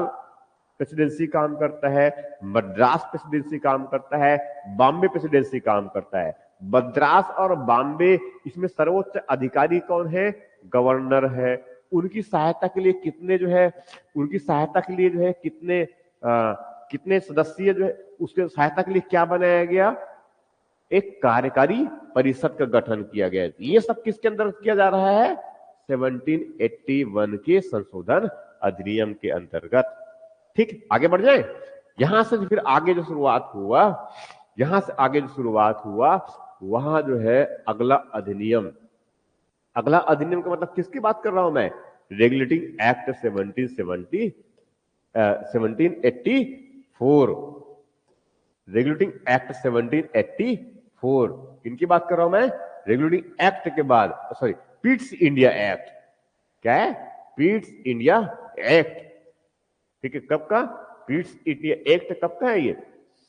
प्रेसिडेंसी काम करता है, मद्रास प्रेसिडेंसी काम करता है, बॉम्बे प्रेसिडेंसी काम करता है। मद्रास और बॉम्बे, इसमें सर्वोच्च अधिकारी कौन है? गवर्नर है। उनकी सहायता के लिए कितने जो है, उनकी सहायता के लिए जो है कितने कितने सदस्य जो है उसके सहायता के लिए क्या बनाया गया, एक कार्यकारी परिषद का गठन किया गया। ये सब किसके अंदर किया जा रहा है, 1781 के संशोधन अधिनियम के अंतर्गत। ठीक, आगे बढ़ जाए। यहां से फिर आगे जो शुरुआत हुआ, यहां से आगे जो शुरुआत हुआ वहां जो है अगला अधिनियम, अगला अधिनियम का मतलब किसकी बात कर रहा हूं मैं, रेगुलेटिंग एक्ट 1784, रेगुलेटिंग एक्ट 1784, इनकी बात कर रहा हूं मैं। रेगुलेटिंग एक्ट के बाद, सॉरी, पिट्स इंडिया एक्ट, क्या है, पिट्स इंडिया एक्ट। ठीक है, कब का, पिट्स इंडिया एक्ट कब का है ये,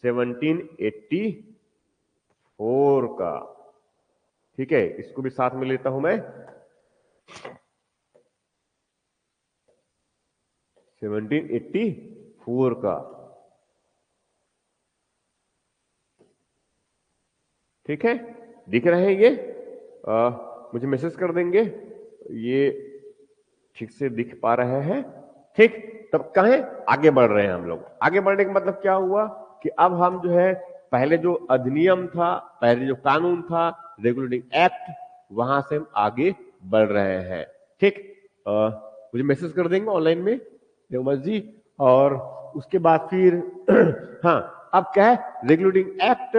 1784 का। ठीक है, इसको भी साथ में लेता हूं मैं, 1784 का। ठीक है, दिख रहे हैं ये, मुझे मैसेज कर देंगे ये ठीक से दिख पा रहे हैं। ठीक, तब कहें आगे बढ़ रहे हैं हम लोग। आगे बढ़ने का मतलब क्या हुआ कि अब हम जो है पहले जो अधिनियम था, पहले जो कानून था, रेगुलेटिंग एक्ट, वहां से हम आगे बढ़ रहे हैं। ठीक, मुझे मैसेज कर देंगे ऑनलाइन में देवमत जी। और उसके बाद फिर हाँ, अब क्या है, रेगुलेटिंग एक्ट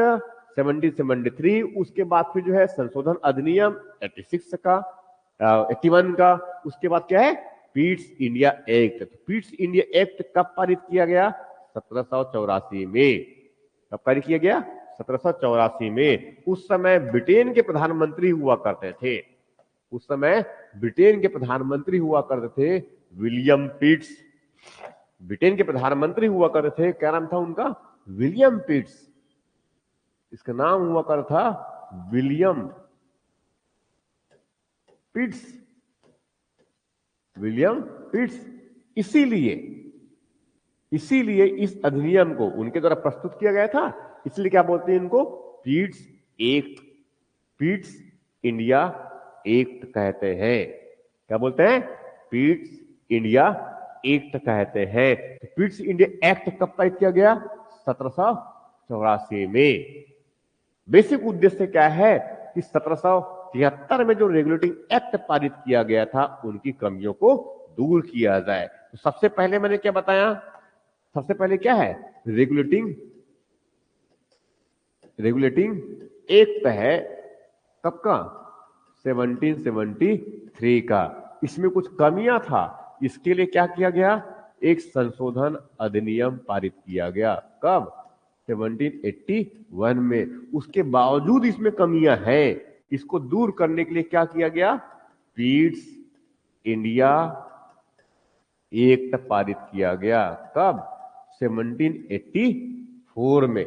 1773, उसके बाद फिर जो है संशोधन अधिनियम 86 का, 81 का, उसके बाद क्या है, पिट्स इंडिया एक्ट। तो पिट्स इंडिया एक्ट कब पारित किया गया, 1784 में। कब पारित किया गया, 1784 में। उस समय ब्रिटेन के प्रधानमंत्री हुआ करते थे, उस समय ब्रिटेन के प्रधानमंत्री हुआ करते थे विलियम पिट्स। ब्रिटेन के प्रधानमंत्री हुआ करते थे, क्या नाम था उनका, विलियम पिट्स। इसका नाम हुआ करता था विलियम पिट्स, विलियम पिट्स। इसीलिए इसीलिए इस अधिनियम को उनके द्वारा प्रस्तुत किया गया था, इसलिए क्या बोलते हैं इनको, पिट्स एक्ट, पिट्स इंडिया एक्ट कहते हैं। क्या बोलते हैं, पिट्स इंडिया एक्ट कहते हैं। तो पिट्स इंडिया एक्ट कब पारित किया गया, 1784 में। बेसिक उद्देश्य क्या है कि 1773 में जो रेगुलेटिंग एक्ट पारित किया गया था, उनकी कमियों को दूर किया जाए। तो सबसे पहले मैंने क्या बताया, सबसे पहले क्या है, रेगुलेटिंग एक्ट है कब का, 1773 का। इसमें कुछ कमियां था, इसके लिए क्या किया गया, एक संशोधन अधिनियम पारित किया गया। कब, 1781 में। उसके बावजूद इसमें कमियां हैं, इसको दूर करने के लिए क्या किया गया, पिट्स इंडिया एक्ट पारित किया गया। कब, 1784 में,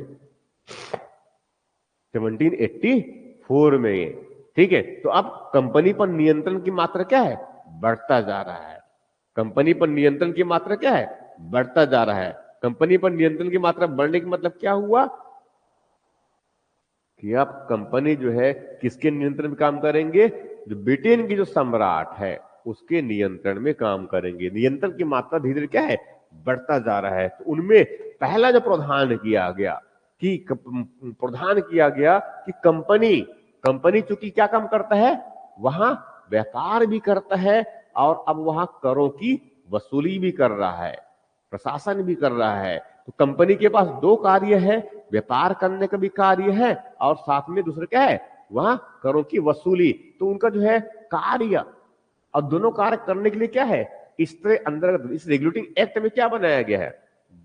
1784 में। ठीक है, तो अब कंपनी पर नियंत्रण की मात्रा क्या है, बढ़ता जा रहा है। कंपनी पर नियंत्रण की मात्रा क्या है, बढ़ता जा रहा है। कंपनी पर नियंत्रण की मात्रा बढ़ने का मतलब क्या हुआ कि अब कंपनी जो है किसके नियंत्रण में काम करेंगे, जो ब्रिटेन की जो सम्राट है उसके नियंत्रण में काम करेंगे। नियंत्रण की मात्रा धीरे धीरे क्या है, बढ़ता जा रहा है। तो उनमें पहला जो प्रावधान किया गया कि कंपनी चूंकि क्या काम करता है, वहां व्यापार भी करता है और अब वहां करों की वसूली भी कर रहा है, प्रशासन भी कर रहा है। तो कंपनी के पास दो कार्य है, व्यापार करने का भी कार्य है और साथ में दूसरा क्या है, वहां करों की वसूली। तो उनका जो है कार्य, और दोनों कार्य करने के लिए क्या है, इसके अंदर इस रेगुलेटिंग एक्ट में क्या बनाया गया है,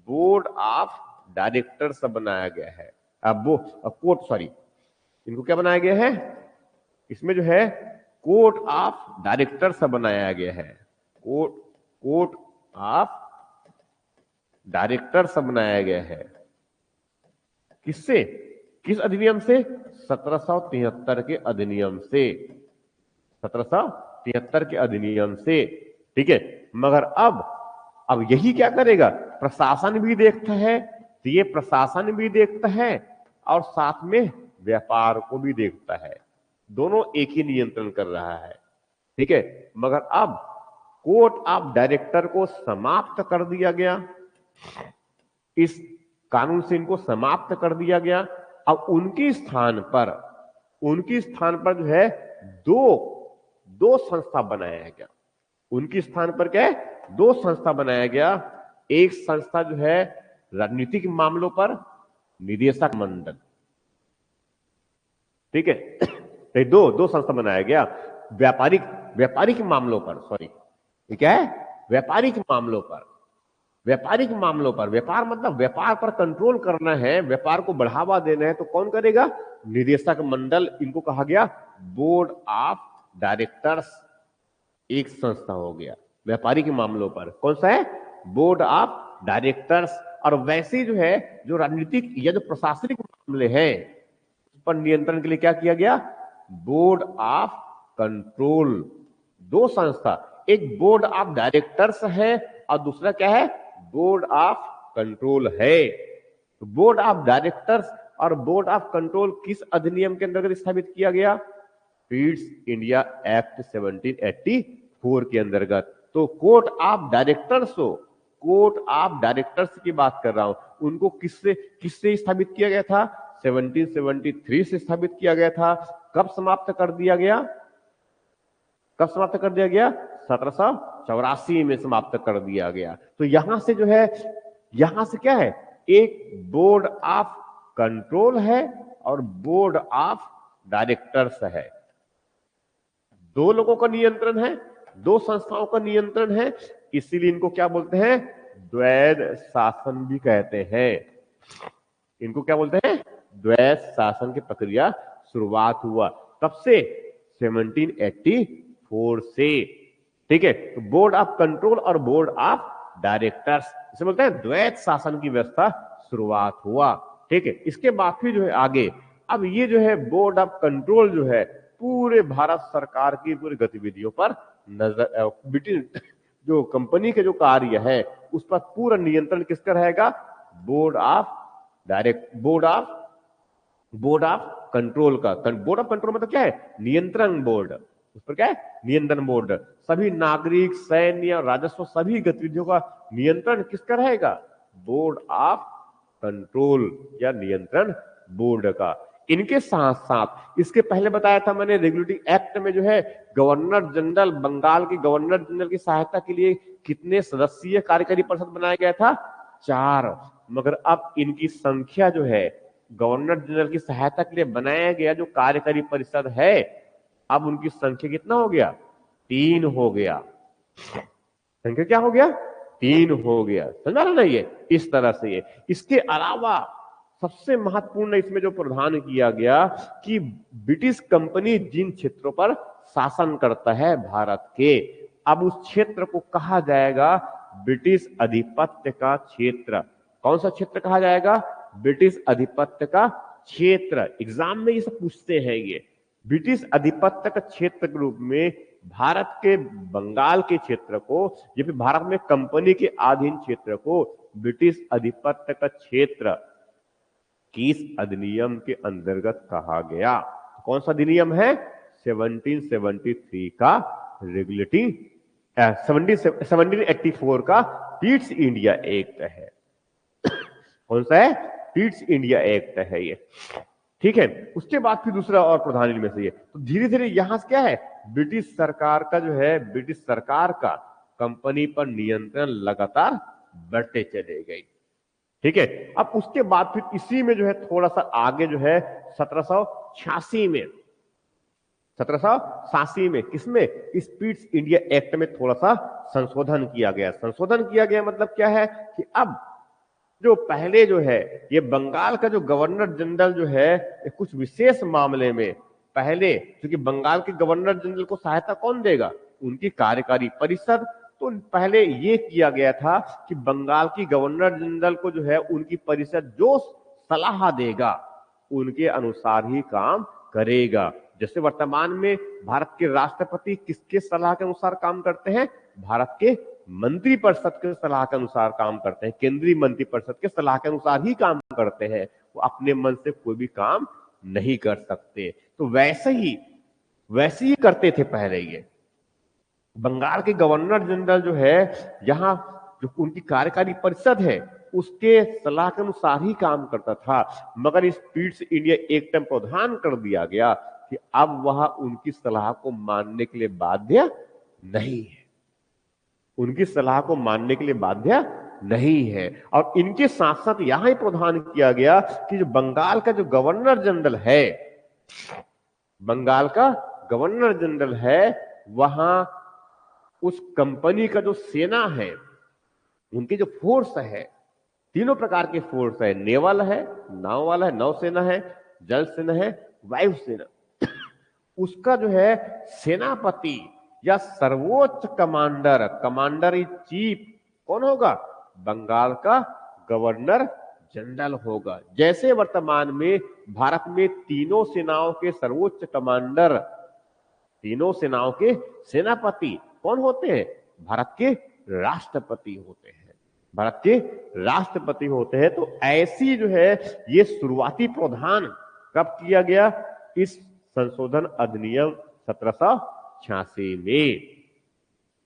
बोर्ड ऑफ डायरेक्टर्स बनाया गया है। अब वो कोर्ट, सॉरी, इनको क्या बनाया गया है, इसमें जो है कोर्ट ऑफ डायरेक्टर्स बनाया गया है। कोर्ट ऑफ डायरेक्टर्स बनाया गया है। किससे, किस अधिनियम से, 1773 के अधिनियम से, 1773 के अधिनियम से। ठीक है, मगर अब यही क्या करेगा, प्रशासन भी देखता है। तो ये प्रशासन भी देखता है और साथ में व्यापार को भी देखता है, दोनों एक ही नियंत्रण कर रहा है। ठीक है, मगर अब कोर्ट ऑफ डायरेक्टर को समाप्त कर दिया गया। इस कानून से इनको समाप्त कर दिया गया। अब उनकी स्थान पर जो है दो संस्था बनाया गया। उनकी स्थान पर क्या है, दो संस्था बनाया गया। एक संस्था जो है राजनीतिक मामलों पर निदेशक मंडल, ठीक है। तो दो संस्था बनाया गया व्यापारिक मामलों पर, सॉरी ये क्या है, व्यापारिक मामलों पर। व्यापार मतलब व्यापार पर कंट्रोल करना है, व्यापार को बढ़ावा देना है, तो कौन करेगा, निदेशक मंडल। इनको कहा गया बोर्ड ऑफ डायरेक्टर्स। एक संस्था हो गया व्यापारिक मामलों पर, कौन सा है, बोर्ड ऑफ डायरेक्टर्स। और वैसे जो है जो राजनीतिक या जो प्रशासनिक मामले हैं उस पर नियंत्रण के लिए क्या किया गया, बोर्ड ऑफ कंट्रोल। दो संस्था, एक बोर्ड ऑफ डायरेक्टर्स है और दूसरा क्या है, बोर्ड ऑफ कंट्रोल है। तो बोर्ड ऑफ डायरेक्टर्स और बोर्ड ऑफ कंट्रोल किस अधिनियम के अंतर्गत स्थापित किया गया, पीट्स इंडिया एक्ट 1784 के अंतर्गत। तो कोर्ट ऑफ डायरेक्टर्स की बात कर रहा हूं, उनको किससे स्थापित किया गया था, 1773 से स्थापित किया गया था। कब समाप्त कर दिया गया, 1784 में समाप्त कर दिया गया। तो यहां से जो है, यहां से क्या है, एक बोर्ड ऑफ कंट्रोल है और बोर्ड ऑफ डायरेक्टर्स है। दो लोगों का नियंत्रण है, दो संस्थाओं का नियंत्रण है, इसीलिए इनको क्या बोलते हैं, द्वैध शासन भी कहते हैं। इनको क्या बोलते हैं, द्वैध शासन की प्रक्रिया शुरुआत हुआ कब से, 1784 से, ठीक है। तो बोर्ड ऑफ कंट्रोल और बोर्ड ऑफ डायरेक्टर्स, इसे बोलते हैं द्वैध शासन की व्यवस्था शुरुआत हुआ, ठीक है। इसके बाद फिर जो है आगे, अब ये जो है बोर्ड ऑफ कंट्रोल जो है पूरे भारत सरकार की पूरी गतिविधियों पर नजर, ब्रिटिश जो कंपनी के जो कार्य है उस पर पूरा नियंत्रण किसका रहेगा, बोर्ड ऑफ कंट्रोल का। बोर्ड ऑफ कंट्रोल मतलब क्या है, नियंत्रण बोर्ड। उस पर क्या है, नियंत्रण बोर्ड। सभी नागरिक, सैन्य, राजस्व, सभी गतिविधियों का नियंत्रण किसका रहेगा, बोर्ड ऑफ कंट्रोल या नियंत्रण बोर्ड का। इनके साथ साथ इसके पहले बताया था मैंने, रेगुलेटरी एक्ट में जो है गवर्नर जनरल, बंगाल के गवर्नर जनरल की सहायता के लिए कितने सदस्यीय कार्यकारी परिषद बनाया गया था, 4। मगर अब इनकी संख्या जो है, गवर्नर जनरल की सहायता के लिए बनाया गया जो कार्यकारी परिषद है, अब उनकी संख्या कितना हो गया, 3 हो गया। संख्या क्या हो गया, 3 हो गया। समझा ना ये, इस तरह से ये। इसके अलावा सबसे महत्वपूर्ण इसमें जो प्रावधान किया गया कि ब्रिटिश कंपनी जिन क्षेत्रों पर शासन करता है भारत के, अब उस क्षेत्र को कहा जाएगा ब्रिटिश अधिपत्य का क्षेत्र। कौन सा क्षेत्र कहा जाएगा, ब्रिटिश अधिपत्य का क्षेत्र। एग्जाम में ये सब पूछते हैं, ये ब्रिटिश अधिपत्य का क्षेत्र के रूप में भारत के बंगाल के क्षेत्र को, या फिर भारत में कंपनी के अधीन क्षेत्र को ब्रिटिश अधिपत्य का क्षेत्र किस अधिनियम के अंतर्गत कहा गया, कौन सा अधिनियम है, 1773 का रेगुलेटिंग 1784 का पीट्स इंडिया एक्ट है। कौन सा है, पीट्स इंडिया एक्ट है ये, ठीक है। उसके बाद फिर दूसरा और प्रधान इनमें से ये, तो धीरे धीरे यहां से क्या है, ब्रिटिश सरकार का जो है, ब्रिटिश सरकार का कंपनी पर नियंत्रण लगातार बढ़ते चले गए, ठीक है। अब उसके बाद फिर इसी में जो है थोड़ा सा आगे जो है 1786 में किसमें, इस पीट्स इंडिया एक्ट में थोड़ा सा संशोधन किया गया। संशोधन किया गया मतलब क्या है कि अब जो पहले जो है ये बंगाल का जो गवर्नर जनरल जो है, कुछ विशेष मामले में पहले, क्योंकि बंगाल के गवर्नर जनरल को सहायता कौन देगा, उनकी कार्यकारी परिषद। तो पहले ये किया गया था कि बंगाल की गवर्नर जनरल को जो है उनकी परिषद जो सलाह देगा उनके अनुसार ही काम करेगा। जैसे वर्तमान में भारत के राष्ट्रपति किसके सलाह के अनुसार काम करते हैं, भारत के मंत्रिपरिषद के सलाह के अनुसार काम करते हैं, केंद्रीय मंत्रिपरिषद के सलाह के अनुसार ही काम करते हैं, वो अपने मन से कोई भी काम नहीं कर सकते। तो वैसे ही करते थे पहले। ये बंगाल के गवर्नर जनरल जो है, यहां जो उनकी कार्यकारी परिषद है, उसके सलाह के अनुसार ही काम करता था। मगर इस पीट्स इंडिया एक्ट में प्रावधान कर दिया गया कि अब वह उनकी सलाह को मानने के लिए बाध्य नहीं है, उनकी सलाह को मानने के लिए बाध्य नहीं है। और इनके साथ साथ यहां ही प्रावधान किया गया कि जो बंगाल का जो गवर्नर जनरल है, बंगाल का गवर्नर जनरल है, वहां उस कंपनी का जो सेना है, उनकी जो फोर्स है, तीनों प्रकार के फोर्स है, नेवल है, नाव वाला है, नौसेना है, जल सेना है, वायुसेना, उसका जो है सेनापति या सर्वोच्च कमांडर, कमांडर इन चीफ कौन होगा? बंगाल का गवर्नर जनरल होगा। जैसे वर्तमान में भारत में तीनों सेनाओं के सर्वोच्च कमांडर, तीनों सेनाओं के सेनापति कौन होते हैं? भारत के राष्ट्रपति होते हैं, भारत के राष्ट्रपति होते हैं। तो ऐसी जो है ये शुरुआती प्रावधान कब किया गया? इस संशोधन अधिनियम 1786 में,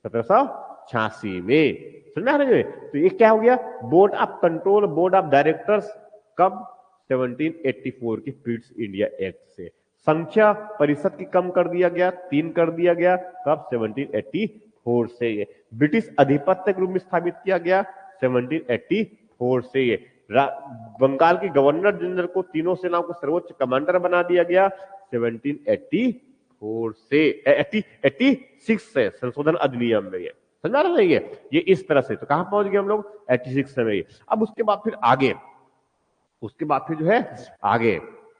1786 में। समझ में आ रहा है? तो ये क्या हो गया? Board of control, board of directors कब? 1784 की पीट्स इंडिया एक्ट से। संख्या परिषद की कम कर दिया गया, 3 कर दिया गया। कब? 1784 से। ये ब्रिटिश आधिपत्य के रूप में स्थापित किया गया 1784 से। ये बंगाल के गवर्नर जनरल को तीनों सेनाओं को सर्वोच्च कमांडर बना दिया गया 1784 से, 86 से संशोधन अधिनियम में। ये समझ रहा है? ये इस तरह से। तो कहां पहुंच गए हम लोग? 86 में। अब उसके बाद फिर आगे, उसके बाद फिर जो है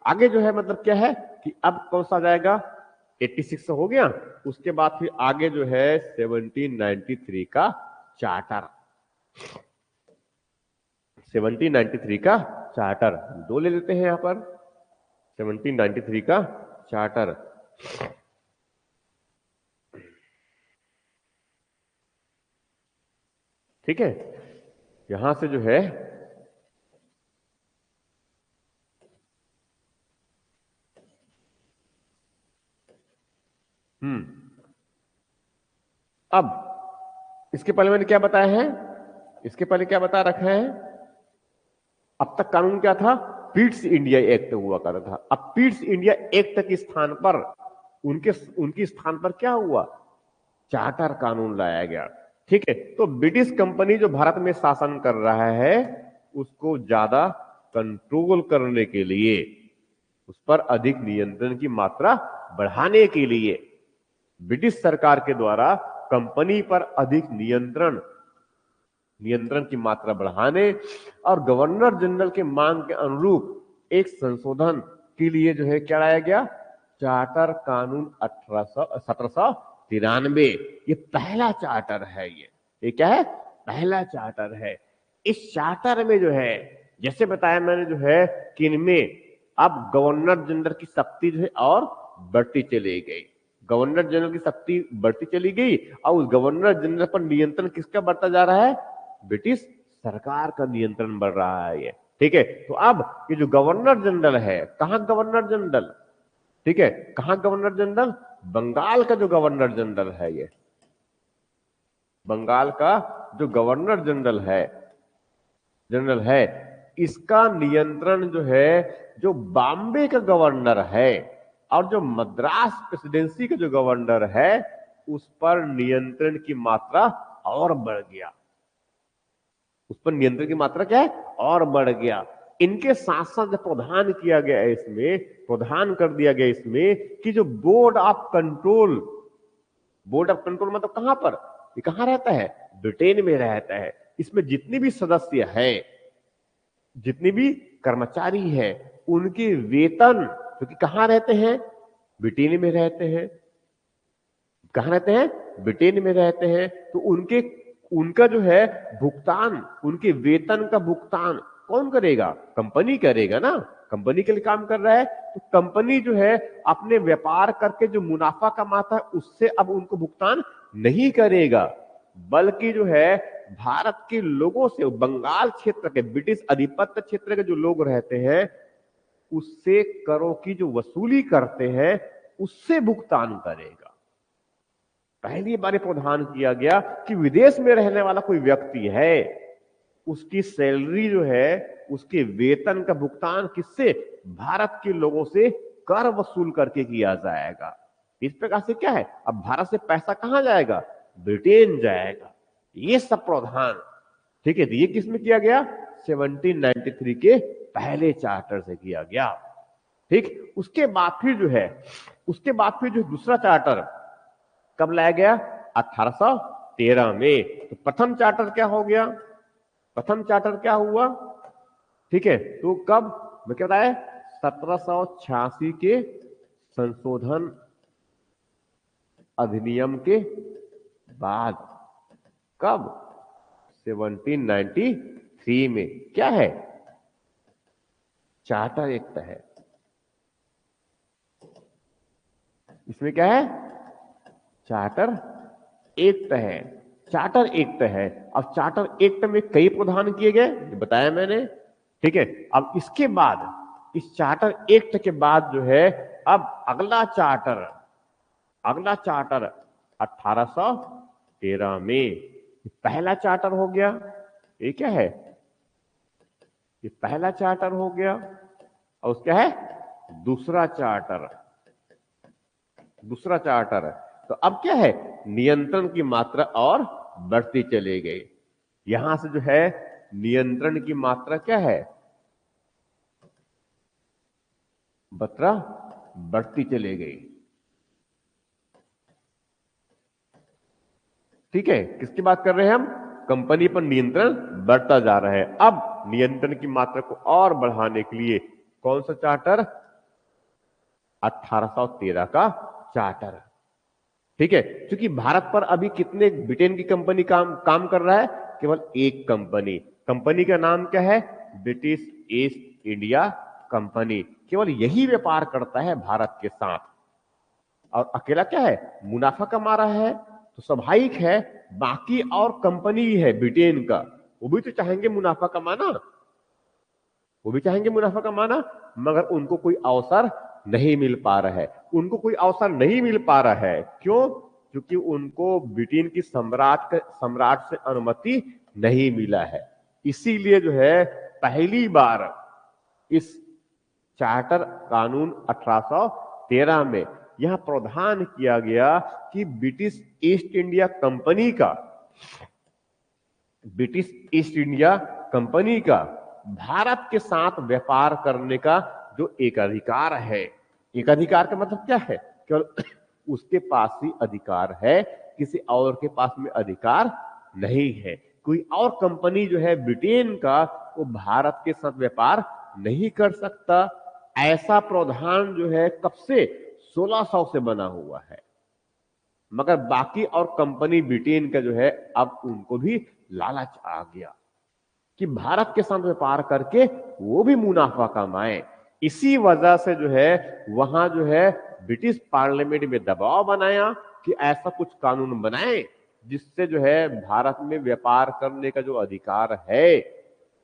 आगे जो है मतलब क्या है कि अब कौन सा जाएगा? 86 हो गया। उसके बाद फिर आगे जो है 1793 का चार्टर, 1793 का चार्टर दो ले लेते हैं यहां पर। 1793 का चार्टर, ठीक है। यहां से जो है अब इसके पहले मैंने क्या बताया है? इसके पहले क्या बता रखा है? अब तक कानून क्या था? पीट्स इंडिया एक्ट हुआ करता था। अब पीट्स इंडिया एक्ट के स्थान पर उनकी स्थान पर क्या हुआ? चार्टर कानून लाया गया। ठीक है। तो ब्रिटिश कंपनी जो भारत में शासन कर रहा है, उसको ज्यादा कंट्रोल करने के लिए, उस पर अधिक नियंत्रण की मात्रा बढ़ाने के लिए ब्रिटिश सरकार के द्वारा कंपनी पर अधिक नियंत्रण की मात्रा बढ़ाने और गवर्नर जनरल के मांग के अनुरूप एक संशोधन के लिए जो है क्या लाया गया? चार्टर कानून 1793। ये पहला चार्टर है। ये क्या है? पहला चार्टर है। इस चार्टर में जो है, जैसे बताया मैंने जो है कि इनमें अब गवर्नर जनरल की शक्ति जो है और बढ़ती चली गई, गवर्नर जनरल की शक्ति बढ़ती चली गई और उस गवर्नर जनरल पर नियंत्रण किसका बढ़ता जा रहा है? ब्रिटिश सरकार का नियंत्रण बढ़ रहा है। ये ठीक है। तो अब ये जो गवर्नर जनरल है, कहां गवर्नर जनरल? ठीक है, कहां गवर्नर जनरल? बंगाल का जो गवर्नर जनरल है, ये बंगाल का जो गवर्नर जनरल है, इसका नियंत्रण जो है जो बॉम्बे का गवर्नर है और जो मद्रास प्रेसिडेंसी का जो गवर्नर है, उस पर नियंत्रण की मात्रा और बढ़ गया। उस पर नियंत्रण की मात्रा क्या है? और बढ़ गया। इनके साथ साथ जब प्रावधान किया गया है, इसमें प्रावधान कर दिया गया इसमें कि जो बोर्ड ऑफ कंट्रोल मतलब कहां पर? ये कहां रहता है? ब्रिटेन में रहता है। इसमें जितने भी सदस्य हैं, जितने भी कर्मचारी हैं, उनके वेतन, क्योंकि कहां रहते हैं? ब्रिटेन में रहते हैं। कहां रहते हैं? ब्रिटेन में रहते हैं। तो उनका जो है भुगतान, उनके वेतन का भुगतान कौन करेगा? कंपनी करेगा ना। कंपनी के लिए काम कर रहा है, तो कंपनी जो है अपने व्यापार करके जो मुनाफा कमाता है, उससे अब उनको भुगतान नहीं करेगा, बल्कि जो है भारत के लोगों से, बंगाल क्षेत्र के ब्रिटिश आधिपत्य क्षेत्र के जो लोग रहते हैं, उससे करों की जो वसूली करते हैं, उससे भुगतान करेगा। पहली बार प्रावधान किया गया कि विदेश में रहने वाला कोई व्यक्ति है, उसकी सैलरी जो है, उसके वेतन का भुगतान किससे? भारत के लोगों से कर वसूल करके किया जाएगा। इस प्रकार से क्या है, अब भारत से पैसा कहां जाएगा? ब्रिटेन जाएगा। ये सब प्रावधान, ठीक है, तो ये किसमें किया गया? 1793 के पहले चार्टर से किया गया। ठीक, उसके बाद फिर जो है, उसके बाद फिर जो दूसरा चार्टर कब लाया गया? 1813 में। तो प्रथम चार्टर क्या हो गया? प्रथम चार्टर क्या हुआ? ठीक है, तो कब मैं क्या बताया? 1786 के संशोधन अधिनियम के बाद। कब? 1793 में। क्या है? चार्टर एक्ट है। इसमें क्या है? चार्टर एक्ट है। चार्टर एक्ट है। अब चार्टर एक्ट में कई प्रावधान किए गए, ये बताया मैंने। ठीक है, अब इसके बाद, इस चार्टर एक्ट के बाद जो है, अब अगला चार्टर 1813 में। पहला चार्टर हो गया, ये क्या है? ये पहला चार्टर हो गया। और उसका है दूसरा चार्टर। दूसरा चार्टर, तो अब क्या है? नियंत्रण की मात्रा और बढ़ती चली गई। यहां से जो है नियंत्रण की मात्रा क्या है? मात्रा बढ़ती चली गई। ठीक है, किसकी बात कर रहे हैं हम? कंपनी पर नियंत्रण बढ़ता जा रहा है। अब नियंत्रण की मात्रा को और बढ़ाने के लिए कौन सा चार्टर? 1813 का चार्टर। ठीक है, क्योंकि भारत पर अभी कितने ब्रिटेन की कंपनी काम कर रहा है? केवल एक कंपनी। कंपनी का नाम क्या है? British east India company. केवल यही व्यापार करता है भारत के साथ, और अकेला क्या है? मुनाफा कमा रहा है। तो स्वाभाविक है बाकी और कंपनी है ब्रिटेन का, वो भी तो चाहेंगे मुनाफा कमाना, वो भी चाहेंगे मुनाफा कमाना, मगर उनको कोई अवसर नहीं मिल पा रहा है। उनको कोई अवसर नहीं मिल पा रहा है, क्यों? क्योंकि उनको ब्रिटेन की सम्राट से अनुमति नहीं मिला है। इसीलिए जो है पहली बार इस चार्टर कानून 1813 में यह प्रावधान किया गया कि ब्रिटिश ईस्ट इंडिया कंपनी का भारत के साथ व्यापार करने का जो एक अधिकार है, एक अधिकार का मतलब क्या है? केवल उसके पास ही अधिकार है, किसी और के पास में अधिकार नहीं है। कोई और कंपनी जो है ब्रिटेन का, वो भारत के साथ व्यापार नहीं कर सकता। ऐसा प्रावधान जो है कब से? 1600 से बना हुआ है। मगर बाकी और कंपनी ब्रिटेन का जो है, अब उनको भी लालच आ गया कि भारत के साथ व्यापार करके वो भी मुनाफा कमाए। इसी वजह से जो है वहां जो है ब्रिटिश पार्लियामेंट में दबाव बनाया कि ऐसा कुछ कानून बनाए जिससे जो है भारत में व्यापार करने का जो अधिकार है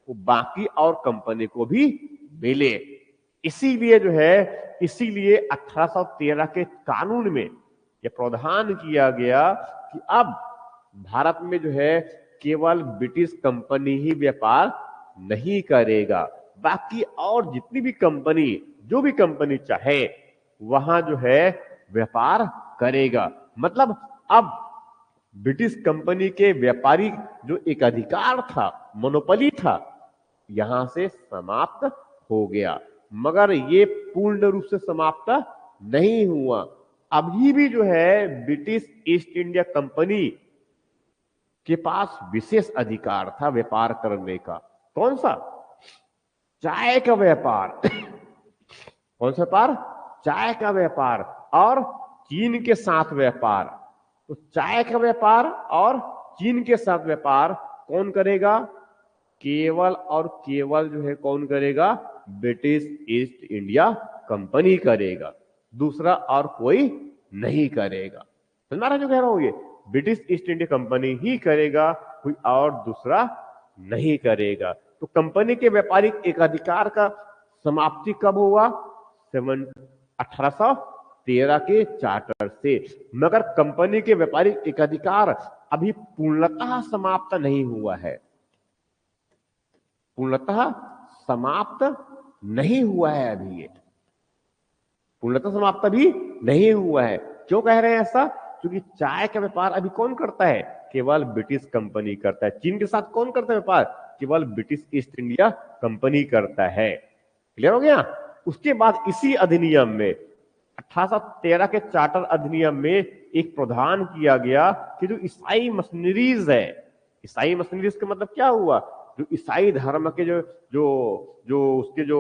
वो बाकी और कंपनी को भी मिले। इसीलिए जो है, इसीलिए 1813 के कानून में यह प्रावधान किया गया कि अब भारत में जो है केवल ब्रिटिश कंपनी ही व्यापार नहीं करेगा, बाकी और जितनी भी कंपनी, जो भी कंपनी चाहे वहां जो है व्यापार करेगा। मतलब अब ब्रिटिश कंपनी के व्यापारी जो एक अधिकार था, मोनोपोली था, यहां से समाप्त हो गया। मगर ये पूर्ण रूप से समाप्त नहीं हुआ। अभी भी जो है ब्रिटिश ईस्ट इंडिया कंपनी के पास विशेष अधिकार था व्यापार करने का। कौन सा? चाय का व्यापार। कौन सा व्यापार? चाय का व्यापार और चीन के साथ व्यापार। तो चाय का व्यापार और चीन के साथ व्यापार कौन करेगा? केवल और केवल जो है कौन करेगा? ब्रिटिश ईस्ट इंडिया कंपनी करेगा, दूसरा और कोई नहीं करेगा। समझ रहा जो कह रहा हूं? ये ब्रिटिश ईस्ट इंडिया कंपनी ही करेगा, कोई और दूसरा नहीं करेगा। तो कंपनी के व्यापारिक एकाधिकार का समाप्ति कब हुआ? 1813 के चार्टर से। मगर कंपनी के व्यापारिक एकाधिकार अभी पूर्णतः समाप्त नहीं हुआ है। पूर्णतः समाप्त नहीं हुआ है अभी, ये पूर्णतः समाप्त अभी नहीं हुआ है। क्यों कह रहे हैं ऐसा? क्योंकि चाय का व्यापार अभी कौन करता है? केवल ब्रिटिश कंपनी करता है। चीन के साथ कौन करता है व्यापार? केवल ब्रिटिश ईस्ट इंडिया कंपनी करता है। क्लियर हो गया? उसके बाद इसी अधिनियम में 1813 के चार्टर अधिनियम में एक प्रावधान किया गया कि जो ईसाई मशीनरीज है, ईसाई मशीनरीज का मतलब क्या हुआ? जो ईसाई धर्म के जो जो जो उसके जो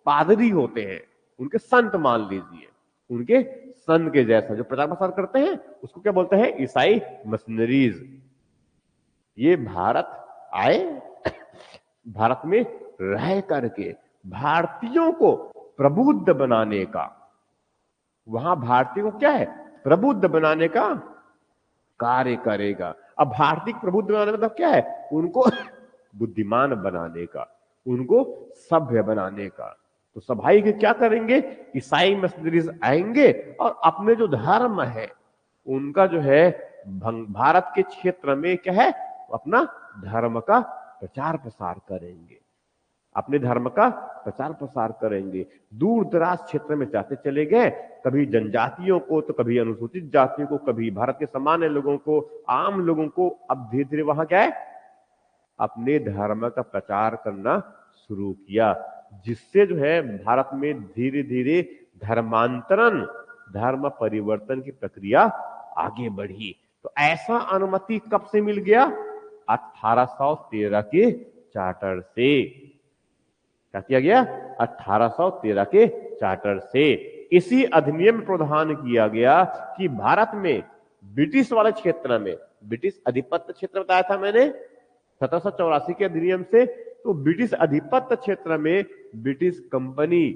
पादरी होते हैं, उनके संत मान लीजिए, उनके संत के जैसा जो प्रचार प्रसार करते हैं, उसको क्या बोलते हैं? ईसाई मशीनरीज। ये भारत आए, भारत में रह करके भारतीयों को प्रबुद्ध बनाने का, वहां भारतीयों को क्या है? प्रबुद्ध बनाने का कार्य करेगा। अब भारतीय प्रबुद्ध बनाने मतलब क्या है? उनको बुद्धिमान बनाने का, उनको सभ्य बनाने का। तो सभाई के क्या करेंगे? ईसाई मिशनरीज आएंगे और अपने जो धर्म है उनका जो है भारत के क्षेत्र में क्या है? अपना धर्म का प्रचार प्रसार करेंगे, अपने धर्म का प्रचार प्रसार करेंगे। दूर दराज क्षेत्र में जाते चले गए, कभी जनजातियों को, तो कभी अनुसूचित जातियों को, कभी भारत के सामान्य लोगों को, आम लोगों को। अब धीरे धीरे वहां क्या है? अपने धर्म का प्रचार करना शुरू किया, जिससे जो है भारत में धीरे धीरे धर्मांतरण, धर्म परिवर्तन की प्रक्रिया आगे बढ़ी। तो ऐसा अनुमति कब से मिल गया? 1813 के चार्टर से। क्या किया गया? 1813 के चार्टर से। इसी अधिनियम में प्रावधान किया गया कि भारत में ब्रिटिश वाले क्षेत्र में, ब्रिटिश अधिपत्य क्षेत्र बताया था मैंने 1784 के अधिनियम से, तो ब्रिटिश अधिपत्य क्षेत्र में ब्रिटिश कंपनी,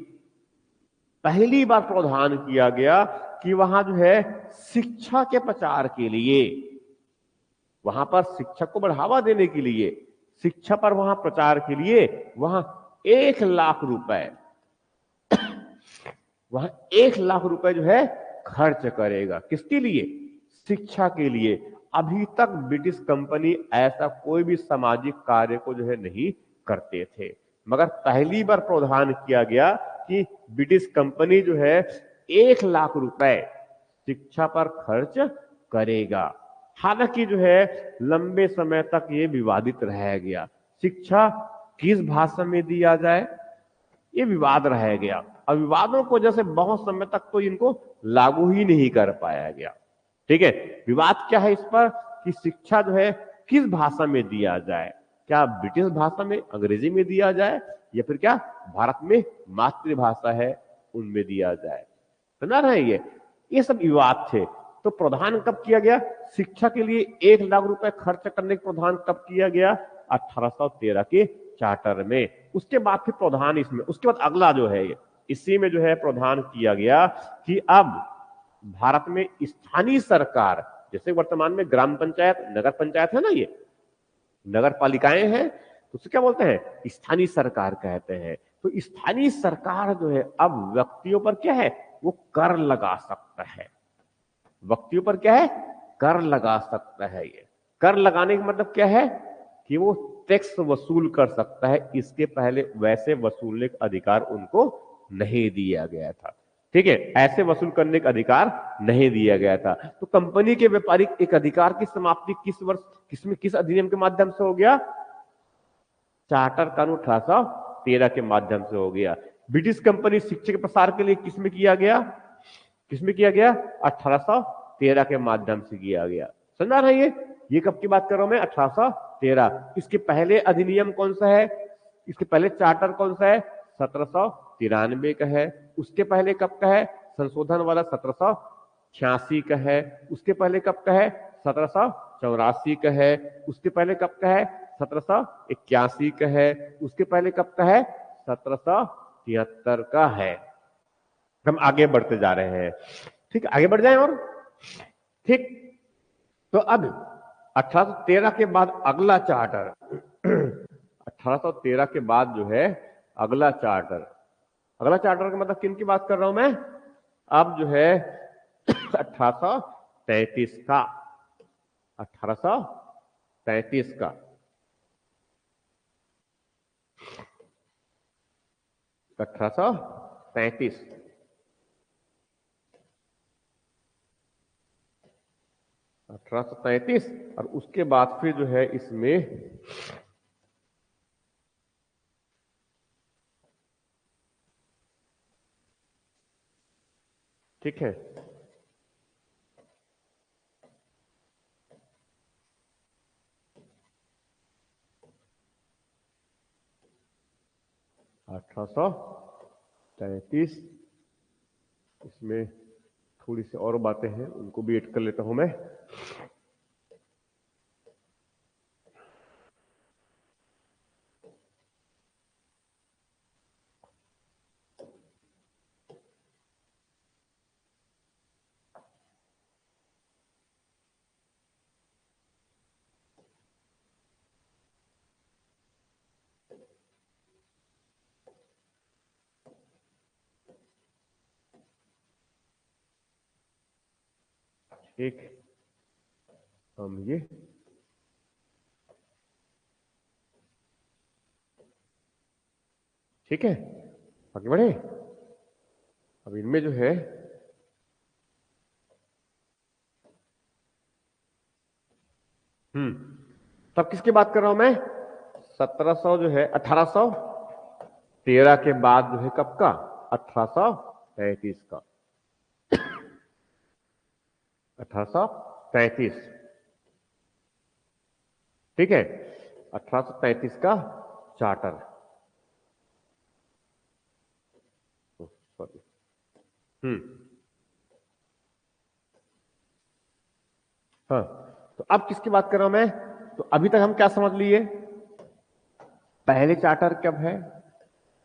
पहली बार प्रावधान किया गया कि वहां जो है शिक्षा के प्रचार के लिए, वहां पर शिक्षा को बढ़ावा देने के लिए, शिक्षा पर वहां प्रचार के लिए वहां 1,00,000 रुपए, वहां 1,00,000 रुपए जो है खर्च करेगा। किसके लिए? शिक्षा के लिए। अभी तक ब्रिटिश कंपनी ऐसा कोई भी सामाजिक कार्य को जो है नहीं करते थे, मगर पहली बार प्रावधान किया गया कि ब्रिटिश कंपनी जो है 1,00,000 रुपए शिक्षा पर खर्च करेगा। हालांकि जो है लंबे समय तक ये विवादित रह गया, शिक्षा किस भाषा में दिया जाए, ये विवाद रह गया। और विवादों को जैसे बहुत समय तक तो इनको लागू ही नहीं कर पाया गया। ठीक है, विवाद क्या है इस पर कि शिक्षा जो है किस भाषा में दिया जाए, क्या ब्रिटिश भाषा में, अंग्रेजी में दिया जाए, या फिर क्या भारत में मातृभाषा है उनमें दिया जाए। समझ रहे हैं? ये सब विवाद थे। तो प्रावधान कब किया गया? शिक्षा के लिए 1,00,000 रुपए खर्च करने का प्रावधान कब किया गया? 1813 के चार्टर में। उसके बाद फिर प्रावधान इसमें, उसके बाद अगला जो है इसी में जो है प्रावधान किया गया कि अब भारत में स्थानीय सरकार, जैसे वर्तमान में ग्राम पंचायत, नगर पंचायत है ना, ये नगर पालिकाएं हैं, तो उसे क्या बोलते हैं? स्थानीय सरकार कहते हैं। तो स्थानीय सरकार जो है अब व्यक्तियों पर क्या है? वो कर लगा सकता है। व्यक्तियों पर क्या है? कर लगा सकता है। ये कर लगाने का मतलब क्या है? कि वो टैक्स वसूल कर सकता है। इसके पहले वैसे वसूलने का अधिकार उनको नहीं दिया गया था। ठीक है, ऐसे वसूल करने का अधिकार नहीं दिया गया था। तो कंपनी के व्यापारिक एक अधिकार की समाप्ति किस वर्ष, किसमें, किस अधिनियम के माध्यम से हो गया? चार्टर कानून 1813 के माध्यम से हो गया। ब्रिटिश कंपनी शिक्षा के प्रसार के लिए किसमें किया गया? किसमें किया गया? 1813 के माध्यम से किया गया। समझा रहा है? ये कब की बात कर रहा हूं मैं? 1813। इसके पहले अधिनियम कौन सा है? इसके पहले चार्टर कौन सा है? 1793 का है। उसके पहले कब का है? संशोधन वाला 1786 का है। उसके पहले कब का है? 1784 का है। उसके पहले कब का है? 1781 का है। उसके पहले कब का है? 1773 का है। हम आगे बढ़ते जा रहे हैं। ठीक, आगे बढ़ जाएं और ठीक। तो अब 1813 के बाद अगला चार्टर 1813 के बाद जो है अगला चार्टर, अगला चार्टर का मतलब किन की बात कर रहा हूं मैं? अब जो है 1833 का, 1833 का। 1833। और उसके बाद फिर जो है इसमें ठीक है 1833। इसमें थोड़ी सी और बातें हैं, उनको भी ऐड कर लेता हूं मैं। एक हम ये ठीक है, आगे बढ़े। अब इनमें जो है तब किसकी बात कर रहा हूं मैं? 1700 जो है 1813 के बाद जो है कब का? 1833 का। 1833 ठीक है, 1833 का चार्टर। सॉरी हाँ, तो अब किसकी बात कर रहा हूं मैं? तो अभी तक हम क्या समझ लिए? पहले चार्टर कब है?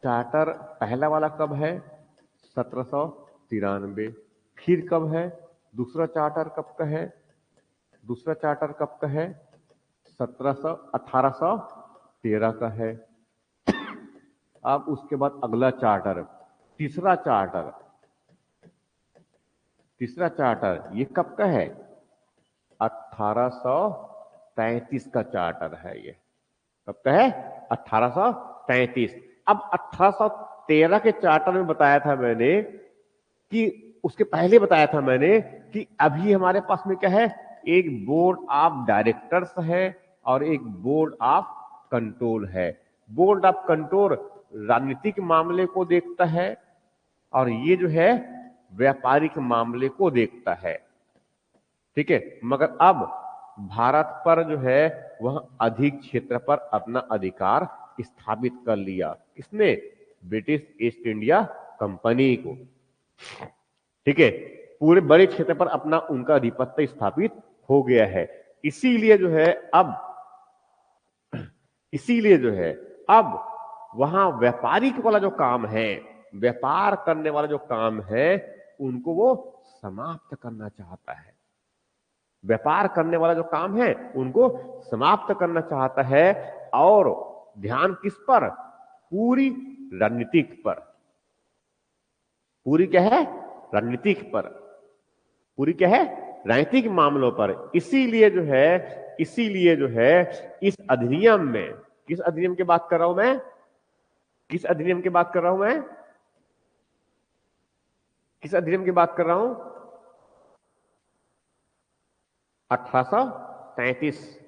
चार्टर पहला वाला कब है? 1793। फिर कब है? दूसरा चार्टर कब का है? दूसरा चार्टर कब का है? 1813 का है। अब उसके बाद अगला चार्टर, तीसरा चार्टर, तीसरा चार्टर ये कब का है? 1833 का चार्टर है ये। कब का है? 1833। अब 1813 के चार्टर में बताया था मैंने कि उसके पहले बताया था मैंने कि अभी हमारे पास में क्या है? एक बोर्ड ऑफ डायरेक्टर्स है और एक बोर्ड ऑफ कंट्रोल है। बोर्ड ऑफ कंट्रोल राजनीतिक मामले को देखता है और ये जो है व्यापारिक मामले को देखता है। ठीक है, मगर अब भारत पर जो है वह अधिक क्षेत्र पर अपना अधिकार स्थापित कर लिया। किसने? ब्रिटिश ईस्ट इंडिया कंपनी को। ठीक है, पूरे बड़े क्षेत्र पर अपना उनका आधिपत्य स्थापित हो गया है। इसीलिए जो है अब इसीलिए जो है अब वहां व्यापारिक वाला जो काम है, व्यापार करने वाला जो काम है, उनको वो समाप्त करना चाहता है। व्यापार करने वाला जो काम है उनको समाप्त करना चाहता है। और ध्यान किस पर? पूरी रणनीतिक पर। पूरी क्या है? रणनीतिक पर। पूरी क्या है? राजनीतिक मामलों पर। इसीलिए जो है इस अधिनियम में, किस अधिनियम की बात कर रहा हूं मैं? किस अधिनियम की बात कर रहा हूं मैं? किस अधिनियम की बात कर रहा हूं? 1833।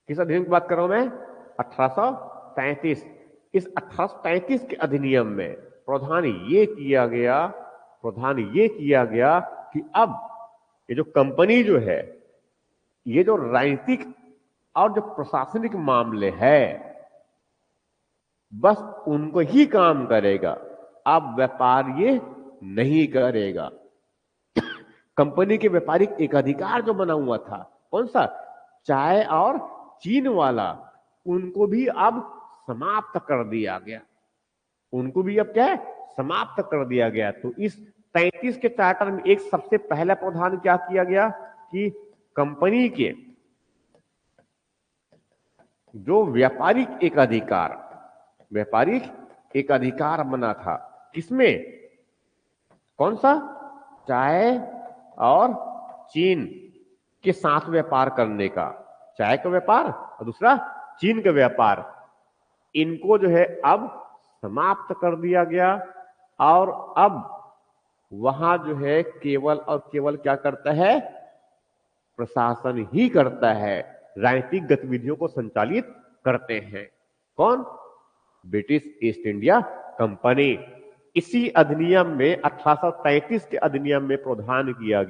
किस अधिनियम की बात कर रहा हूं मैं? 1833। इस 1833 के अधिनियम में प्रावधान ये किया गया कि अब ये जो कंपनी जो है, ये जो राजनीतिक और जो प्रशासनिक मामले है, बस उनको ही काम करेगा। अब व्यापार ये नहीं करेगा। कंपनी के व्यापारिक एकाधिकार जो बना हुआ था, कौन सा? चाय और चीन वाला, उनको भी अब समाप्त कर दिया गया। उनको भी अब क्या है? समाप्त कर दिया गया। तो इस 33 के चार्टर में एक सबसे पहला प्रावधान क्या किया गया कि कंपनी के जो व्यापारिक एकाधिकार बना था, किसमें? कौन सा? चाय और चीन के साथ व्यापार करने का। चाय का व्यापार और दूसरा चीन का व्यापार। इनको जो है अब समाप्त कर दिया गया और अब वहां जो है केवल और केवल क्या करता है, प्रशासन ही करता है, राजनीतिक गतिविधियों को संचालित करते हैं। कौन? British east India company. इसी अधिनियम में 1833 के अधिनियम में प्रावधान किया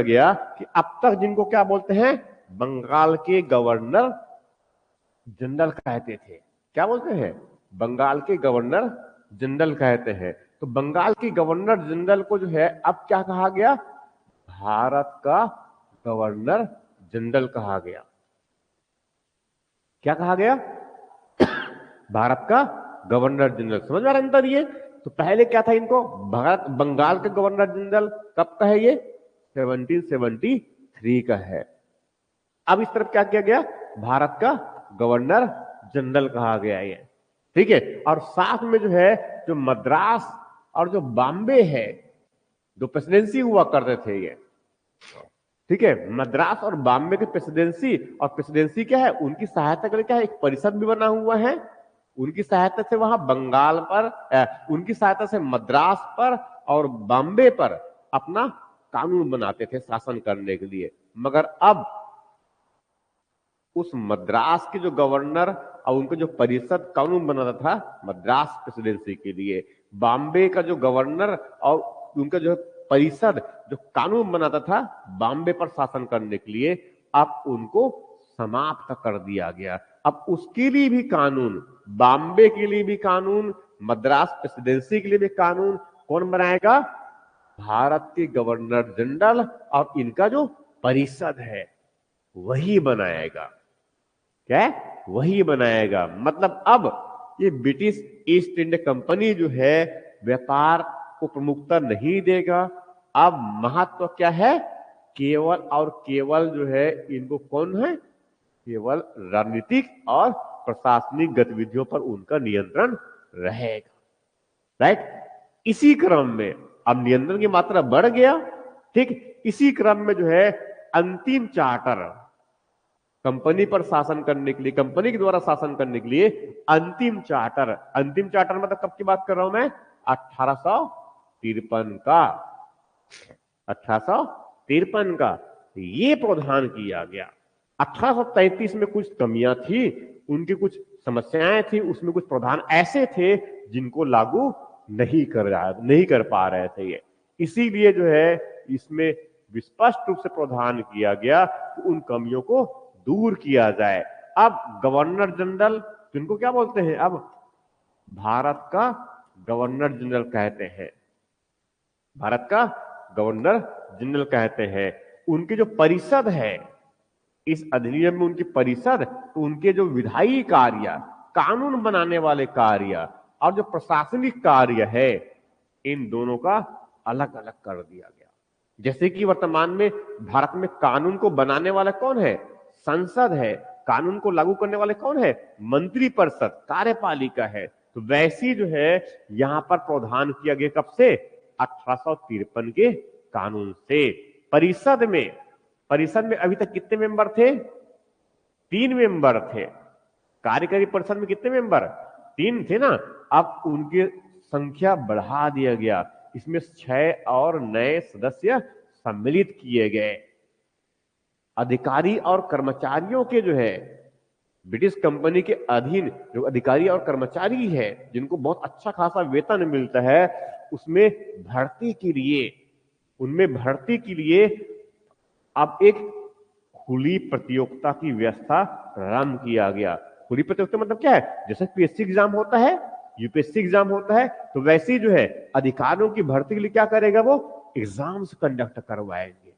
गया कि अब तक जिनको क्या बोलते हैं, बंगाल के गवर्नर जनरल कहते थे। क्या बोलते हैं? बंगाल के गवर्नर जनरल कहते हैं। तो बंगाल के गवर्नर जनरल को जो है अब क्या कहा गया, भारत का गवर्नर जनरल कहा गया। क्या कहा गया? भारत का गवर्नर जनरल। समझ में आ रहा है अंतर ये? तो पहले क्या था इनको, भारत बंगाल का गवर्नर जनरल कब का है ये, 1773 का है। अब इस तरफ क्या किया गया, भारत का गवर्नर जनरल कहा गया ये, ठीक है। और साथ में जो है जो मद्रास और जो बॉम्बे है, जो प्रेसिडेंसी हुआ करते थे ये, ठीक है, मद्रास और बॉम्बे की प्रेसिडेंसी, और प्रेसिडेंसी क्या है, उनकी सहायता के लिए क्या है, एक परिषद भी बना हुआ है। उनकी सहायता से वहां बंगाल पर, उनकी सहायता से मद्रास पर और बॉम्बे पर अपना कानून बनाते थे शासन करने के लिए। मगर अब उस मद्रास के जो गवर्नर और उनका जो परिषद कानून बनाता था मद्रास प्रेसिडेंसी के लिए, बॉम्बे का जो गवर्नर और उनका जो परिषद जो कानून बनाता था बॉम्बे पर शासन करने के लिए, अब उनको समाप्त कर दिया गया। अब उसके लिए भी कानून, बॉम्बे के लिए भी कानून, मद्रास प्रेसिडेंसी के लिए भी कानून कौन बनाएगा, भारत के गवर्नर जनरल और इनका जो परिषद है वही बनाएगा। क्या है? वही बनाएगा। मतलब अब ये ब्रिटिश ईस्ट इंडिया कंपनी जो है व्यापार को प्रमुखता नहीं देगा। अब महत्व क्या है, केवल और केवल जो है इनको कौन है, केवल राजनीतिक और प्रशासनिक गतिविधियों पर उनका नियंत्रण रहेगा। राइट? इसी क्रम में अब नियंत्रण की मात्रा बढ़ गया, ठीक। इसी क्रम में जो है अंतिम चार्टर, कंपनी पर शासन करने के लिए, कंपनी के द्वारा शासन करने के लिए अंतिम चार्टर मतलब कब की बात कर रहा हूं मैं, 1853 का, 1853 का ये प्रावधान किया गया। 1833 में कुछ कमियां थी, उनकी कुछ समस्याएं थी, उसमें कुछ प्रावधान ऐसे थे जिनको लागू नहीं कर पा रहे थे ये। इसीलिए जो है इसमें विस्पष्ट रूप से प्रावधान किया गया कि उन कमियों को दूर किया जाए। अब गवर्नर जनरल, जिनको क्या बोलते हैं, अब भारत का गवर्नर जनरल कहते हैं, भारत का गवर्नर जनरल कहते हैं। उनकी जो परिषद है, इस अधिनियम में उनकी परिषद, तो उनके जो विधायी कार्य, कानून बनाने वाले कार्य और जो प्रशासनिक कार्य है, इन दोनों का अलग अलग कर दिया गया। जैसे कि वर्तमान में भारत में कानून को बनाने वाला कौन है, संसद है, कानून को लागू करने वाले कौन है, मंत्रिपरिषद, कार्यपालिका है। तो वैसी जो है यहां पर प्रावधान किया गया कब से, 1853 के कानून से। परिषद में अभी तक कितने मेंबर थे, 3 मेंबर थे। कार्यकारी परिषद में कितने मेंबर, 3 थे ना। अब उनकी संख्या बढ़ा दिया गया, इसमें 6 और नए सदस्य सम्मिलित किए गए। अधिकारी और कर्मचारियों के जो है ब्रिटिश कंपनी के अधीन जो अधिकारी और कर्मचारी है, जिनको बहुत अच्छा खासा वेतन मिलता है, उसमें भर्ती के लिए अब एक खुली प्रतियोगिता की व्यवस्था प्रारंभ किया गया। खुली प्रतियोगिता मतलब क्या है, जैसे पीएससी एग्जाम होता है, यूपीएससी एग्जाम होता है, तो वैसे ही जो है अधिकारियों की भर्ती के लिए क्या करेगा, वो एग्जाम्स कंडक्ट करवाएंगे।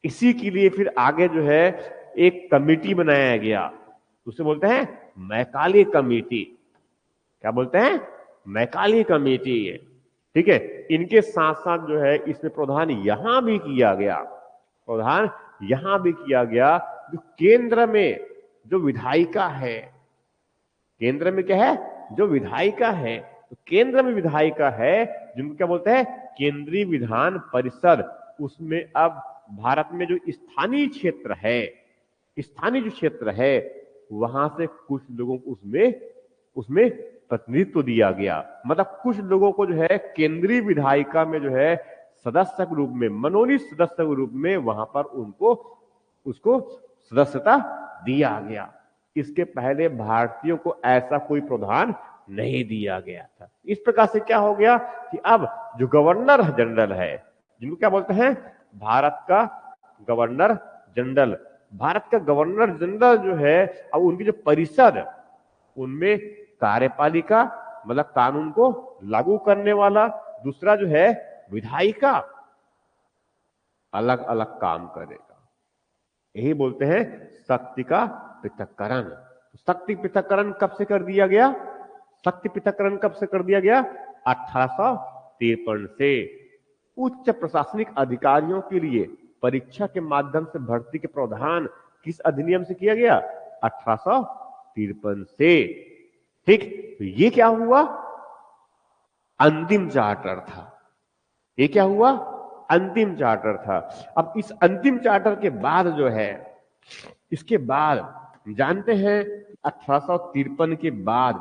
इसी के लिए फिर आगे जो है एक कमेटी बनाया गया, उसे बोलते हैं मैकाले कमेटी। क्या बोलते हैं, मैकाले कमेटी। ठीक है, इनके साथ साथ जो है इसमें प्रावधान यहां भी किया गया, जो केंद्र में जो विधायिका है, केंद्र में क्या है, जो विधायिका है, तो केंद्र में विधायिका है जिनको क्या बोलते हैं, केंद्रीय विधान परिषद। उसमें अब भारत में जो स्थानीय जो क्षेत्र है वहां से कुछ लोगों को उसमें प्रतिनिधित्व दिया गया। मतलब कुछ लोगों को जो है केंद्रीय विधायिका में जो है सदस्य के रूप में, मनोनीत सदस्य के रूप में वहां पर उनको उसको सदस्यता दिया गया। इसके पहले भारतीयों को ऐसा कोई प्रावधान नहीं दिया गया था। इस प्रकार से क्या हो गया कि अब जो गवर्नर जनरल है, जिनको क्या बोलते हैं, भारत का गवर्नर जनरल, भारत का गवर्नर जनरल जो है, अब उनकी जो परिषद, उनमें कार्यपालिका मतलब कानून को लागू करने वाला, दूसरा जो है विधायिका, अलग अलग काम करेगा। यही बोलते हैं शक्ति का पृथक्करण। शक्ति पृथक्करण कब से कर दिया गया? शक्ति पृथक्करण कब से कर दिया गया? 1853 से। उच्च प्रशासनिक अधिकारियों के लिए परीक्षा के माध्यम से भर्ती के प्रावधान किस अधिनियम से किया गया? 1853 से। ठीक, तो ये क्या हुआ? अंतिम चार्टर था। ये क्या हुआ? अंतिम चार्टर था। अब इस अंतिम चार्टर के बाद जो है, इसके बाद जानते हैं 1853 के बाद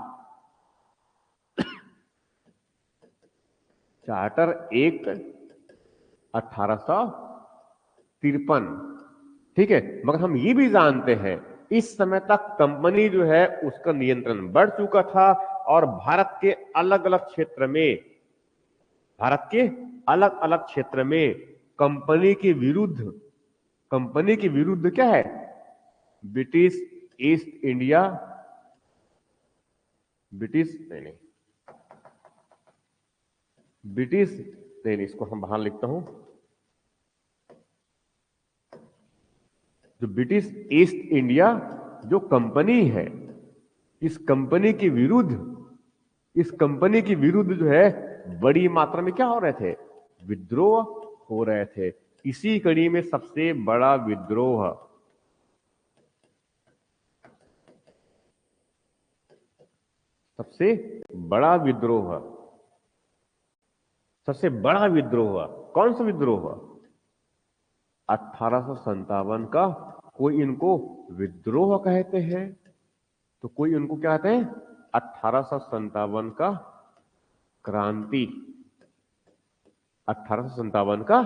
चार्टर एक्ट 1853, ठीक है। मगर हम ये भी जानते हैं इस समय तक कंपनी जो है उसका नियंत्रण बढ़ चुका था और भारत के अलग अलग क्षेत्र में, भारत के अलग अलग क्षेत्र में कंपनी के विरुद्ध क्या है? ब्रिटिश ईस्ट इंडिया, इसको हम बाहर लिखता हूं, जो ब्रिटिश ईस्ट इंडिया जो कंपनी है, इस कंपनी के विरुद्ध जो है बड़ी मात्रा में क्या हो रहे थे? विद्रोह हो रहे थे। इसी कड़ी में सबसे बड़ा विद्रोह कौन सा विद्रोह? 1857 का। कोई इनको विद्रोह कहते हैं तो कोई उनको क्या कहते हैं? 1857 का क्रांति। 1857 का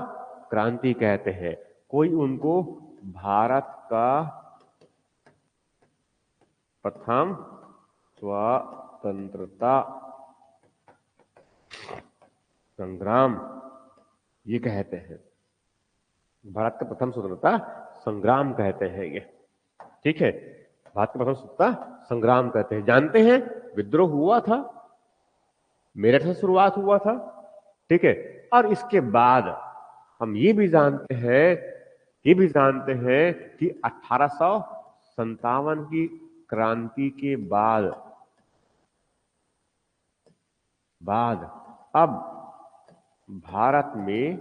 क्रांति कहते हैं। कोई उनको भारत का प्रथम स्वतंत्रता संग्राम ये कहते हैं। भारत का प्रथम स्वतंत्रता संग्राम कहते हैं ये, ठीक है। भारत का प्रथम स्वतंत्रता संग्राम कहते हैं। जानते हैं विद्रोह हुआ था, मेरठ से शुरुआत हुआ था, ठीक है। और इसके बाद हम ये भी जानते हैं कि 1857 की क्रांति के बाद अब भारत में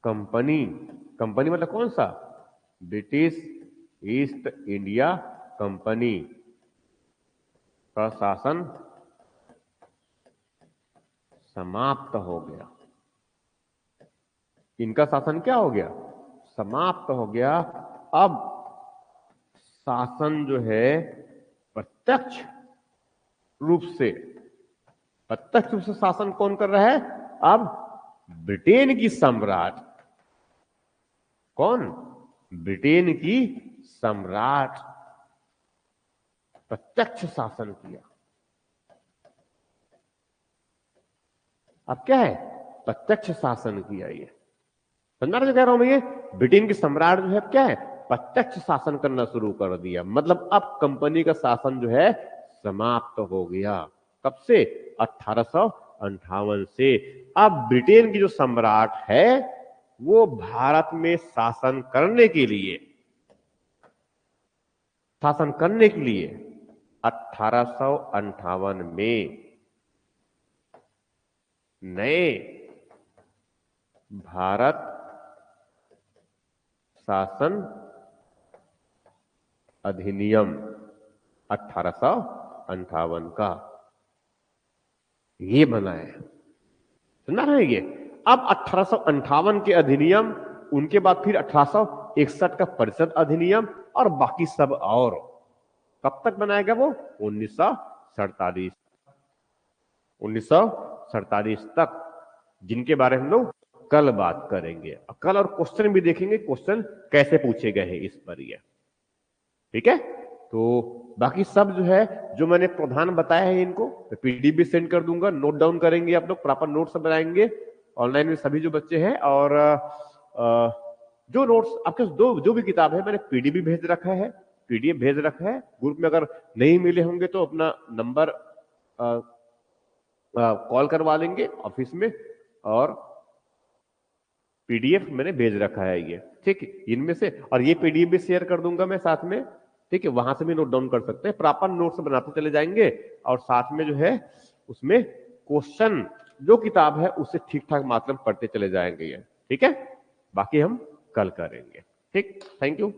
कंपनी मतलब कौन सा? ब्रिटिश ईस्ट इंडिया कंपनी का शासन समाप्त हो गया। इनका शासन क्या हो गया? समाप्त हो गया। अब शासन जो है प्रत्यक्ष रूप से शासन कौन कर रहा है? अब ब्रिटेन की सम्राट, कौन? ब्रिटेन की सम्राट प्रत्यक्ष शासन किया। अब क्या है? प्रत्यक्ष शासन किया। ये समझा जो कह रहा हूं मैं, ये ब्रिटेन की सम्राट जो है क्या है? प्रत्यक्ष शासन करना शुरू कर दिया। मतलब अब कंपनी का शासन जो है समाप्त हो गया। कब से? 1858 से। अब ब्रिटेन की जो सम्राट है वो भारत में शासन करने के लिए 1858 में नए भारत शासन अधिनियम 1858 का ये बनाए। सुना रहे ये? अब 1858 के अधिनियम, उनके बाद फिर 1861 का परिषद अधिनियम और बाकी सब और कब तक बनाएगा वो? 1947 1947 तक, जिनके बारे में हम लोग कल बात करेंगे। कल और क्वेश्चन भी देखेंगे, क्वेश्चन कैसे पूछे गए हैं इस पर ये, ठीक है। तो बाकी सब जो है, जो मैंने प्रधान बताया है, इनको पीडीएफ भी सेंड कर दूंगा, नोट डाउन करेंगे आप लोग, प्रॉपर नोट्स बनाएंगे ऑनलाइन में सभी जो बच्चे हैं। और जो नोट्स आपके जो भी किताब है मैंने पीडीएफ भी भेज रखा है, पीडीएफ भेज रखा है ग्रुप में। अगर नहीं मिले होंगे तो अपना नंबर कॉल करवा लेंगे ऑफिस में, और पीडीएफ मैंने भेज रखा है ये, ठीक है, इनमें से। और ये पीडीएफ भी शेयर कर दूंगा मैं साथ में, ठीक है, वहां से भी नोट डाउन कर सकते हैं, प्रॉपर नोट्स बनाते चले जाएंगे। और साथ में जो है उसमें क्वेश्चन जो किताब है उससे ठीक ठाक मात्रा में पढ़ते चले जाएंगे ये, ठीक है। बाकी हम कल करेंगे, ठीक। Thank you.